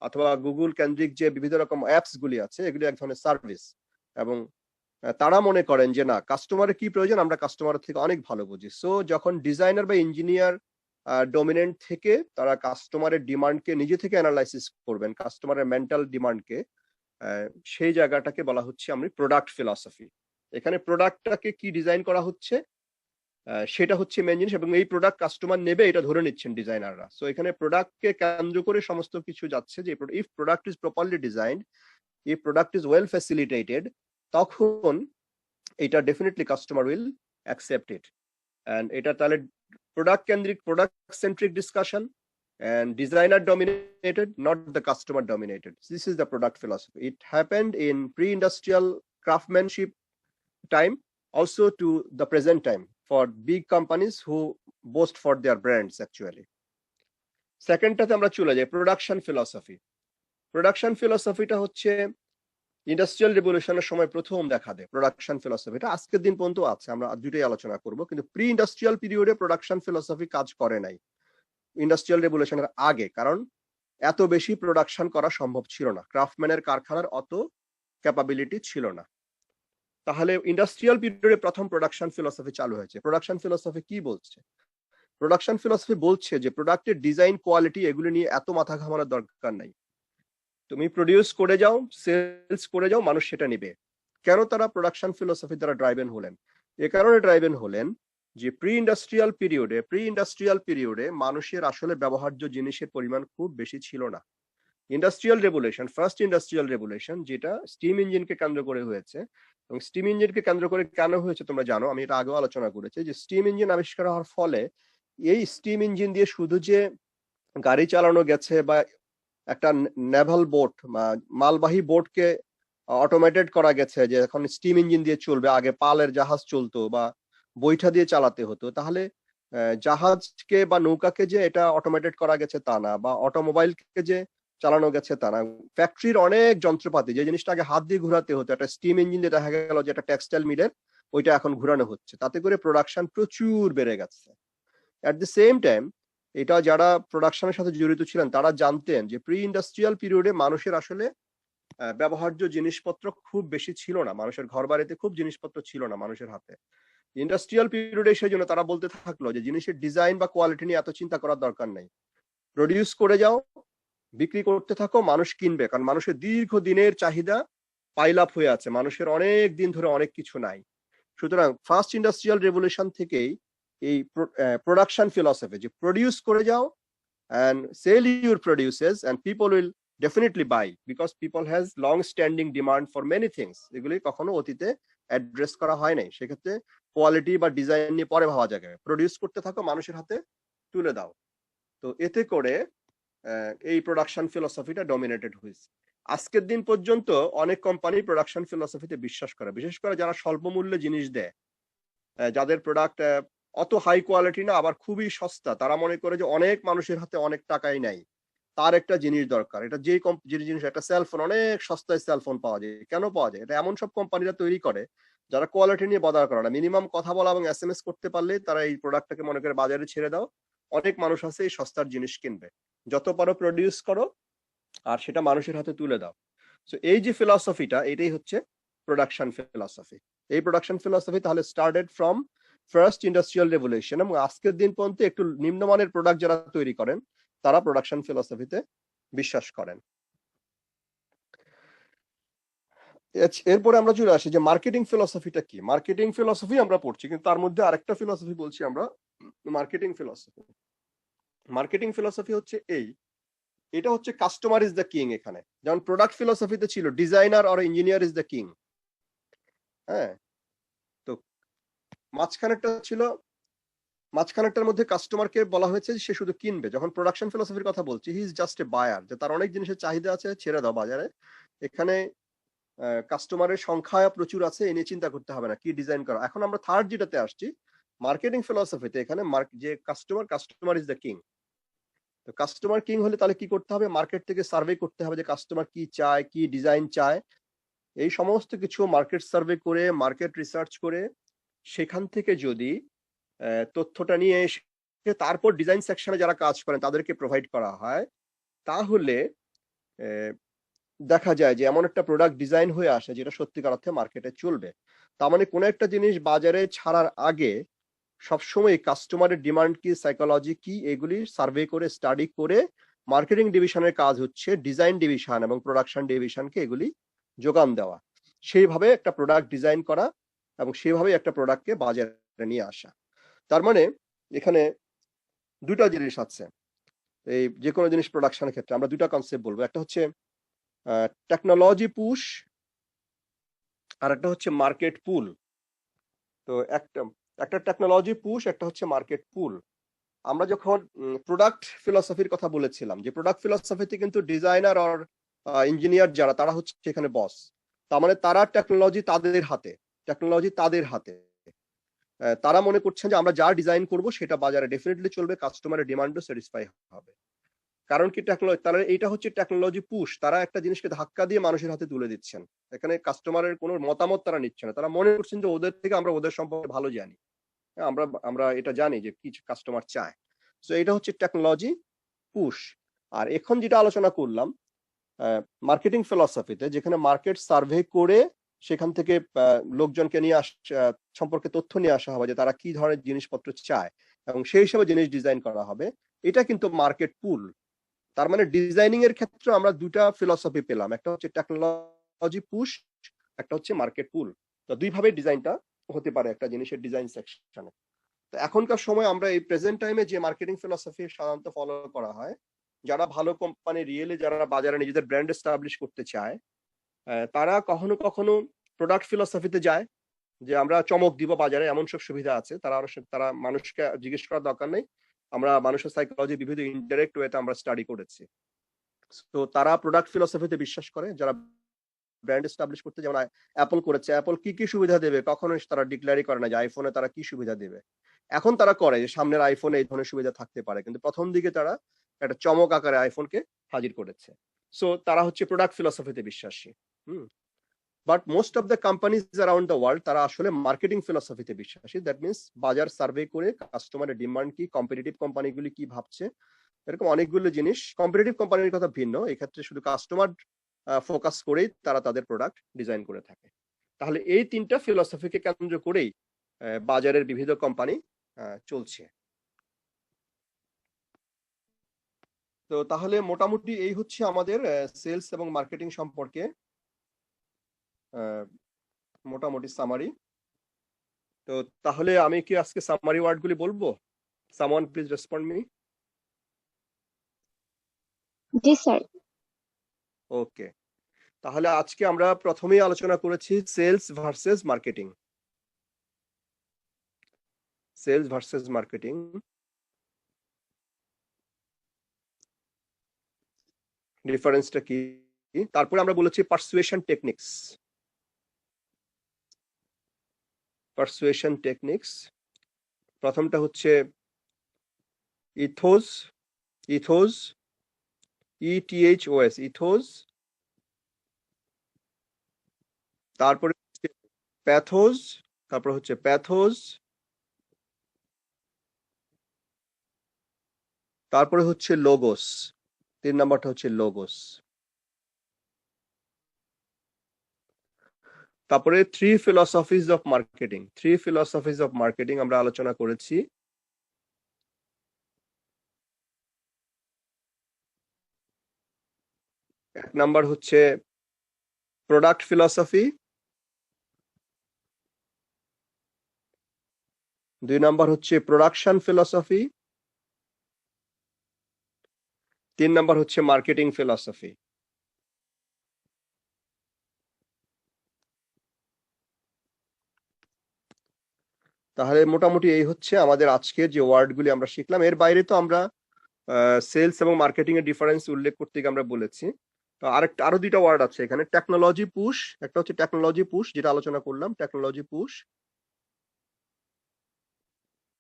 অথবা গুগল কেন্দ্রিক যে বিভিন্ন রকম অ্যাপস গুলি আছে এগুলি এক ধরনের সার্ভিস। এবং তারা মনে করেন যে না, কাস্টমারের কি প্রয়োজন আমরা কাস্টমারের থেকে অনেক ভালো বুঝি। সো যখন ডিজাইনার বা ইঞ্জিনিয়ার ডমিনেন্ট থেকে তারা কাস্টমারের ডিমান্ডকে নিজে থেকে অ্যানালাইসিস করবেন, কাস্টমারের মেন্টাল ডিমান্ডকে, সেই জায়গাটাকে বলা হচ্ছে আমি প্রোডাক্ট ফিলসফি। এখানে প্রোডাক্টটাকে কি ডিজাইন করা হচ্ছে সেটা হচ্ছে মেন জিনিস, এবং এই প্রোডাক্ট কাস্টমার নেবে এটা ধরে নিচ্ছেন ডিজাইনাররা। সো এখানে প্রোডাক্টকে কেন্দ্র করে সমস্ত কিছু যাচ্ছে, যে if product is properly designed, if product is well facilitated, তখন এটা definitely customer will accept it. And এটা তাহলে প্রোডাক্ট কেন্দ্রিক, product centric discussion, and designer dominated, not the customer dominated. This is the product philosophy. It happened in pre-industrial craftsmanship time, also to the present time for big companies who boast for their brands actually. Second টাতে আমরা চলে যাই production philosophy. Production ফিলসফিটা হচ্ছে industrial রেভলিউশনের সময় প্রথম দেখা দেয় production ফিলসফিটা। আজকের দিন পর্যন্ত আছে, আমরা দুটোই আলোচনা করব, কিন্তু প্রি ইন্ডাস্ট্রিয়াল পিরিয়ডে প্রোডাকশন ফিলসফি কাজ করে নাই ইন্ডাস্ট্রিয়াল রেভলিউশনের আগে, কারণ এত বেশি প্রোডাকশন করা সম্ভব ছিল না, ক্রাফটম্যানের কারখানার অত ক্যাপাবিলিটি ছিল না। তাহলে ইন্ডাস্ট্রিয়াল পিরিয়ডে প্রথম প্রোডাকশন ফিলসফি চালু হয়েছে। প্রোডাকশন ফিলসফি কি বলছে? প্রোডাকশন ফিলসফি বলছে যে প্রোডাক্টের ডিজাইন, কোয়ালিটি এগুলো নিয়ে এত মাথা ঘামানোর দরকার নাই, তুমি প্রডিউস করে যাও, সেলস করে যাও, মানুষ সেটা নিবে। কেন তারা প্রোডাকশন ফিলসফি দ্বারা ড্রাইভেন হলেন? এ কারণে ড্রাইভেন হলেন যে প্রি ইন্ডাস্ট্রিয়াল পিরিয়ডে মানুষের আসলে ব্যবহার্য জিনিসের পরিমাণ খুব বেশি ছিল না। Industrial revolution, first industrial revolution, যেটা স্টিম ইঞ্জিনকে কেন্দ্র করে হয়েছে, এবং স্টিম ইঞ্জিনকে কেন্দ্র করে কেন হয়েছে তোমরা জানো, আমি এটা আগেও আলোচনা করেছি, যে স্টিম ইঞ্জিন আবিষ্কার হওয়ার ফলে এই স্টিম ইঞ্জিন দিয়ে শুধু যে গাড়ি চালানো গেছে, বা একটা নেভাল বোট বা মালবাহী বোটকে অটোমেটেড করা গেছে, যে এখন স্টিম ইঞ্জিন দিয়ে চলবে, আগে পালের জাহাজ চলতো বা বৈঠা দিয়ে চালাতে হতো, তাহলে জাহাজকে বা নৌকাকে যে এটা অটোমেটেড করা গেছে তা না, বা অটোমোবাইলকে যে চালানো গেছে তা না। ফ্যাক্টরির অনেক যন্ত্রপাতি, যে জিনিসটা আগে হাত দিয়ে ঘোরাতে হতো, একটা স্টিম ইঞ্জিন দিয়ে দেখা গেল যে একটা টেক্সটাইল মিলের ওইটা এখন ঘোরানো হচ্ছে, তাতে করে প্রোডাকশন প্রচুর বেড়ে গেছে। অ্যাট দ্য সেম টাইম এটা যারা প্রোডাকশনের সাথে জড়িত ছিলেন তারা জানতেন যে প্রি ইন্ডাস্ট্রিয়াল পিরিয়ডে মানুষের আসলে ব্যবহার্য জিনিসপত্র খুব বেশি ছিল না, মানুষের ঘর বাড়িতে খুব জিনিসপত্র ছিল না মানুষের হাতে। ইন্ডাস্ট্রিয়াল পিরিয়ডে সেই জন্য তারা বলতে থাকলো যে জিনিসের ডিজাইন বা কোয়ালিটি নিয়ে এত চিন্তা করার দরকার নেই, প্রডিউস করে যাও, বিক্রি করতে থাকো, মানুষ কিনবে, কারণ মানুষের দীর্ঘ দিনের চাহিদা পাইল আপ হয়ে আছে, মানুষের অনেক দিন ধরে অনেক কিছু নাই। সুতরাং ফার্স্ট ইন্ডাস্ট্রিয়াল রেভলিউশন থেকেই এই প্রোডাকশন ফিলসফি, যে প্রডিউস করে যাও and sell your produces and people will definitely buy because people has long standing demand for many things, এগুলি কখনো অতীতে অ্যাড্রেস করা হয় নাই। সেক্ষেত্রে কোয়ালিটি বা ডিজাইন নিয়ে পরে ভাবা যাবে, প্রডিউস করতে থাকো, মানুষের হাতে তুলে দাও। তো এতে করে এই প্রোডাকশন ফিলসফিটা ডমিনেটেড হয়েছে। আজকের দিন পর্যন্ত অনেক কোম্পানি প্রোডাকশন ফিলসফিতে বিশ্বাস করে, বিশেষ করে যারা স্বল্প মূল্যে জিনিস দেয়, যাদের প্রোডাক্ট অত হাই কোয়ালিটি না, আবার খুবই সস্তা, তারা মনে করে যে অনেক মানুষের হাতে অনেক টাকাই নাই, তার একটা জিনিস দরকার। এটা যে জিনিস, একটা সেলফোন, অনেক সস্তায় সেলফোন পাওয়া যায়। কেন পাওয়া যায়? এটা এমন সব কোম্পানিরা তৈরি করে যারা কোয়ালিটি নিয়ে বদার করে না, মিনিমাম কথা বলা এবং SMS করতে পারলে তারা এই প্রোডাক্টটাকে মনে করে বাজারে ছেড়ে দাও, অনেক মানুষ আছে এই সস্তার জিনিস কিনবে, যত পারো প্রডিউস করো আর সেটা মানুষের হাতে তুলে দাও। সো এই যে ফিলসফিটা, এটাই হচ্ছে প্রোডাকশন ফিলসফি। এই প্রোডাকশন ফিলসফি তাহলে started from first industrial revolution, এবং আজকের দিন পর্যন্ত একটু নিম্নমানের প্রোডাক্ট যারা তৈরি করেন তারা প্রোডাকশন ফিলসফিতে বিশ্বাস করেন। এরপরে আমরা চলে আসি যে মার্কেটিং ফিলসফিটা কি। মার্কেটিং ফিলসফি আমরা পড়ছি, কিন্তু তার মধ্যে আরেকটা ফিলসফি বলছি আমরা, মার্কেটিং ফিলসফি। মার্কেটিং ফিলসফি হচ্ছে এটা হচ্ছে কাস্টমার ইজ দ্য কিং। এখানে যেমন প্রোডাক্ট ফিলসফিতে ছিল designer or engineer is the king, হ্যাঁ, তো মাঝখানেরটার মধ্যে কাস্টমারকে বলা হয়েছে সে শুধু কিনবে। যখন প্রোডাকশন ফিলসফির কথা বলছি, he is just a buyer, যে তার অনেক জিনিসের চাহিদা আছে, ছেড়ে দাও বাজারে, এখানে কাস্টমারের সংখ্যা প্রচুর আছে, এ নিয়ে চিন্তা করতে হবে না কি ডিজাইন করা। এখন আমরা থার্ড যেটাতে আসছি, মার্কেটিং ফিলসফিতে, এখানে যে কাস্টমার ইজ দ্য কিং। তো কাস্টমার কিং হলে তাহলে কি করতে হবে? মার্কেট থেকে সার্ভে করতে হবে যে কাস্টমার কি চায়, কি ডিজাইন চায়, এই সমস্ত কিছু মার্কেট সার্ভে করে, মার্কেট রিসার্চ করে, সেখান থেকে যদি তথ্যটা নিয়ে এসে তারপর ডিজাইন সেকশনে যারা কাজ করেন তাদেরকে প্রোভাইড করা হয়, তাহলে দেখা যায় যে এমন একটা প্রোডাক্ট ডিজাইন হয়ে আসে যেটা সত্যিকার অর্থে মার্কেটে চলবে। তার মানে কোনো একটা জিনিস বাজারে ছাড়ার আগে সবসময় কাস্টমারের ডিমান্ড কি, সাইকোলজি কি, এগুলি সার্ভে করে স্টাডি করে মার্কেটিং ডিভিশনের কাজ হচ্ছে ডিজাইন ডিভিশন এবং প্রোডাকশন ডিভিশনকে এগুলি যোগান দেওয়া, সেইভাবে একটা প্রোডাক্ট ডিজাইন করা এবং সেইভাবে একটা প্রোডাক্টকে বাজারে নিয়ে আসা। তার মানে এখানে দুটা জিনিস আছে, এই যে কোনো জিনিস প্রোডাকশনের ক্ষেত্রে আমরা দুটা কনসেপ্ট বলবো, একটা হচ্ছে টেকনোলজি পুশ আর একটা হচ্ছে মার্কেট পুল। তো একটা টেকনোলজি পুশ, একটা হচ্ছে মার্কেট পুল। আমরা যখন প্রোডাক্ট ফিলসফির কথা বলেছিলাম, যে প্রোডাক্ট ফিলসফিতে কিন্তু ডিজাইনার আর ইঞ্জিনিয়ার যারা, তারা হচ্ছে এখানে বস। তার মানে তারা টেকনোলজি তাদের হাতে, টেকনোলজি তাদের হাতে। তারা মনে করছেন যে আমরা যা ডিজাইন করব সেটা বাজারে ডেফিনেটলি চলবে, কাস্টমারের ডিমান্ডও স্যাটিসফাই হবে। কারণ কি টেকনোলজি, তারা এইটা হচ্ছে টেকনোলজি পুশ, তারা একটা জিনিসকে ধাক্কা দিয়ে মানুষের হাতে তুলে দিচ্ছেন। এখানে কাস্টমারের কোনো মতামত তারা নিচ্ছে না, তারা মনে করছেন যে ওদের থেকে আমরা ওদের সম্পর্কে ভালো জানি, আমরা আমরা এটা জানি যে কি কাস্টমার চায়। সো এটা হচ্ছে টেকনোলজি পুশ। আর এখন যেটা আলোচনা করলাম মার্কেটিং ফিলসফিতে, যেখানে মার্কেট সার্ভে করে সেখান থেকে লোকজনকে নিয়ে সম্পর্কে তথ্য নিয়ে আসা হবে যে তারা কি ধরনের জিনিসপত্র চায় এবং সেই হিসেবে জিনিস ডিজাইন করা হবে, এটা কিন্তু মার্কেট পুল। তার মানে ডিজাইনিং এর ক্ষেত্রে আমরা দুটা ফিলসফি পেলাম, একটা হচ্ছে টেকনোলজি পুশ, একটা হচ্ছে মার্কেট পুল। তো দুইভাবে ডিজাইনটা হতে পারে একটা জিনিসের ডিজাইন সেকশনে। তো এখনকার সময় আমরা এই প্রেজেন্ট টাইমে যে মার্কেটিং ফিলসফি সাধারণত ফলো করা হয়, যারা ভালো কোম্পানি রিয়েলি যারা বাজারে নিজেদের ব্র্যান্ড এস্টাবলিশ করতে চায়, তারা কখনো কখনো প্রোডাক্ট ফিলসফিতে যায়, যে আমরা চমক দিব বাজারে, এমন সব সুবিধা আছে। তারা মানুষকে জিজ্ঞেস করার দরকার নেই, আমরা মানুষের সাইকোলজি বিভিন্ন ইনডাইরেক্ট ওয়েতে আমরা স্টাডি করেছি। তো তারা প্রোডাক্ট ফিলসফিতে বিশ্বাস করে, যারা ব্র্যান্ড এস্টাবলিশ করতে, যেমন অ্যাপল করেছে, অ্যাপল কি কি সুবিধা দেবে কখনোই তারা ডিক্লেয়ারই করে না যে আইফোনে তারা কি সুবিধা দেবে। এখন তারা করে যে সামনের আইফোনে এই ধরনের সুবিধা থাকতে পারে, কিন্তু প্রথম দিকে তারা একটা চমক আকারে আইফোনকে হাজির করেছে। সো তারা হচ্ছে প্রোডাক্ট ফিলসফিতে বিশ্বাসী। But most of the companies around the world তারা আসলে মার্কেটিং ফিলসফিতে বিশ্বাসী। দ্যাট মিনস বাজার সার্ভে করে কাস্টমারের ডিমান্ড কি, কম্পিটিটিভ কোম্পানিগুলি কি ভাবছে, এরকম অনেকগুলো জিনিস। কম্পিটিটিভ কোম্পানির কথা ভিন্ন, এক্ষেত্রে শুধু কাস্টমার ফোকাস করেই তারা তাদের প্রোডাক্ট ডিজাইন করে থাকে। তাহলে এই তিনটা ফিলসফিকে কেন্দ্র করেই বাজারের বিভিন্ন কোম্পানি চলছে। তো তাহলে মোটামুটি এই হচ্ছে আমাদের সেলস এবং মার্কেটিং সম্পর্কে মোটামুটি সামারি। তো তাহলে আমি কি আজকে সামারি ওয়ার্ডগুলি বলবো? Someone please respond me. জি স্যার। ওকে, তাহলে আজকে আমরা প্রথমেই আলোচনা করেছি sales versus marketing. Sales versus marketing, ডিফারেন্সটা কি। তারপরে আমরা বলেছি পারসুয়েশন টেকনিক্স। পারসুয়েশন টেকনিক্স, প্রথমটা হচ্ছে ইথোস, ইথোস, ইটিএইচওএস, ইথোস। তারপরে প্যাথোস, তারপর হচ্ছে প্যাথোস, তারপরে হচ্ছে লোগোস, 3 নাম্বারটা হচ্ছে লোগোস। তারপরে 3 ফিলসফিজ অফ মার্কেটিং, 3 ফিলসফিজ অফ মার্কেটিং আমরা আলোচনা করেছি। এক নাম্বার হচ্ছে প্রোডাক্ট ফিলসফি, 2 নাম্বার হচ্ছে প্রোডাকশন ফিলসফি, 3 নাম্বার হচ্ছে মার্কেটিং ফিলসফি। তাহলে মোটামুটি এই হচ্ছে আমাদের আজকের যে ওয়ার্ডগুলি আমরা শিখলাম। এর বাইরে তো আমরা সেলস এবং মার্কেটিং এর ডিফারেন্স উল্লেখ করতে গিয়ে আমরা বলেছি। তো আরো 2টা ওয়ার্ড আছে এখানে, টেকনোলজি পুশ, একটা হচ্ছে টেকনোলজি পুশ যেটা আলোচনা করলাম, টেকনোলজি পুশ।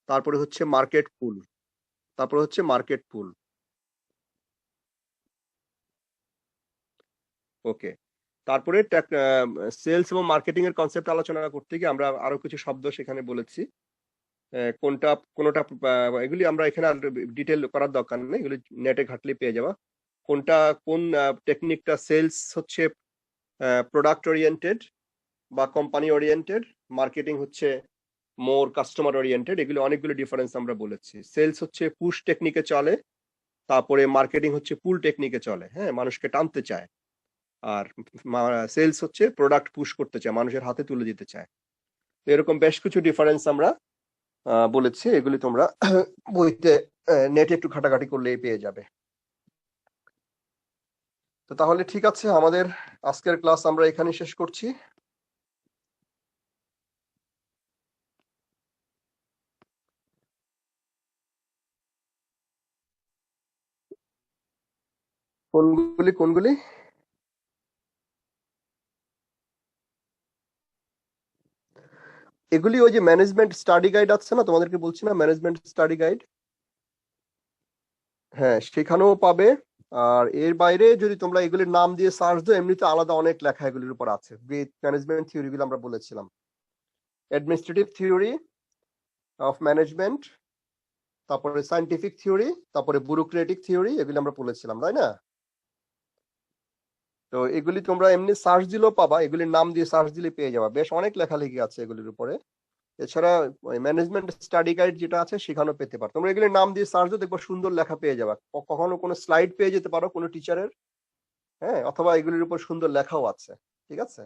তারপরে হচ্ছে মার্কেট পুল, তারপরে হচ্ছে মার্কেট পুল। ওকে, তারপরে সেলস এবং মার্কেটিং এর কনসেপ্ট আলোচনা করতে গিয়ে আমরা আরো কিছু শব্দ সেখানে বলেছি, কোনটা এগুলি আমরা এখানে ডিটেল করার দরকার নেই, এগুলি নেটে ঘাটলে পেয়ে যাওয়া। কোন টেকনিকটা সেলস হচ্ছে প্রোডাক্ট ওরিয়েন্টেড, বা কোম্পানি ওরিয়েন্টেড, মার্কেটিং হচ্ছে মোর কাস্টমার ওরিয়েন্টেড। এগুলো অনেকগুলো ডিফারেন্স আমরা বলেছি। সেলস হচ্ছে পুশ টেকনিকে চলে, তারপরে মার্কেটিং হচ্ছে পুল টেকনিকে চলে, হ্যাঁ, মানুষকে টানতে চায়। আর সেলস হচ্ছে প্রোডাক্ট পুশ করতে চায়, মানুষের হাতে তুলে দিতে চায়। তো এরকম বেশ কিছু ডিফারেন্স আমরা বলেছি, এগুলি তোমরা বইতে নেটে একটু ঘাটাঘাটি করলেই পেয়ে যাবে। তো তাহলে ঠিক আছে, আমাদের আজকের ক্লাস আমরা এখানে শেষ করছি। কোনগুলি? এগুলি ওই যে ম্যানেজমেন্ট স্টাডি গাইড আছে না, তোমাদেরকে বলছি না, ম্যানেজমেন্ট স্টাডি গাইড, হ্যাঁ সেখানেও পাবে। আর এর বাইরে যদি তোমরা এগুলির নাম দিয়ে সার্চ দাও, এমনিতে আলাদা অনেক লেখা এগুলির উপর আছে। ম্যানেজমেন্ট থিওরি গুলো আমরা বলেছিলাম, অ্যাডমিনিস্ট্রেটিভ থিওরি অফ ম্যানেজমেন্ট, তারপরে সায়েন্টিফিক থিওরি, তারপরে ব্যুরোক্রেটিক থিওরি, এগুলি আমরা বলেছিলাম, তাই না? তো এগুলি তোমরা এমনি সার্চ দিলেও পাবা, এগুলির নাম দিয়ে সার্চ দিলে পেয়ে যাবা, বেশ অনেক লেখালেখি আছে এগুলির উপরে। এছাড়া ম্যানেজমেন্ট স্টাডি গাইড যেটা আছে সেখানেও পেতে পারো। তোমরা এগুলির নাম দিয়ে সার্চ দিও, দেখবো সুন্দর লেখা পেয়ে যাবা। কখনো কোনো স্লাইড পেয়ে যেতে পারো কোনো টিচারের, হ্যাঁ, অথবা এগুলির উপর সুন্দর লেখাও আছে। ঠিক আছে,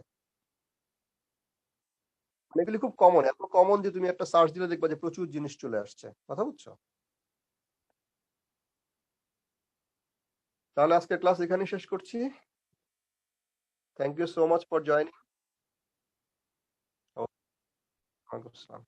এগুলি খুব কমন, এত কমন যে তুমি একটা সার্চ দিলে দেখবা যে প্রচুর জিনিস চলে আসছে। কথা বুঝছো? তাহলে আজকে ক্লাস এখানে শেষ করছি। Thank you so much for joining. ওয়ালাইকুম আসসালাম।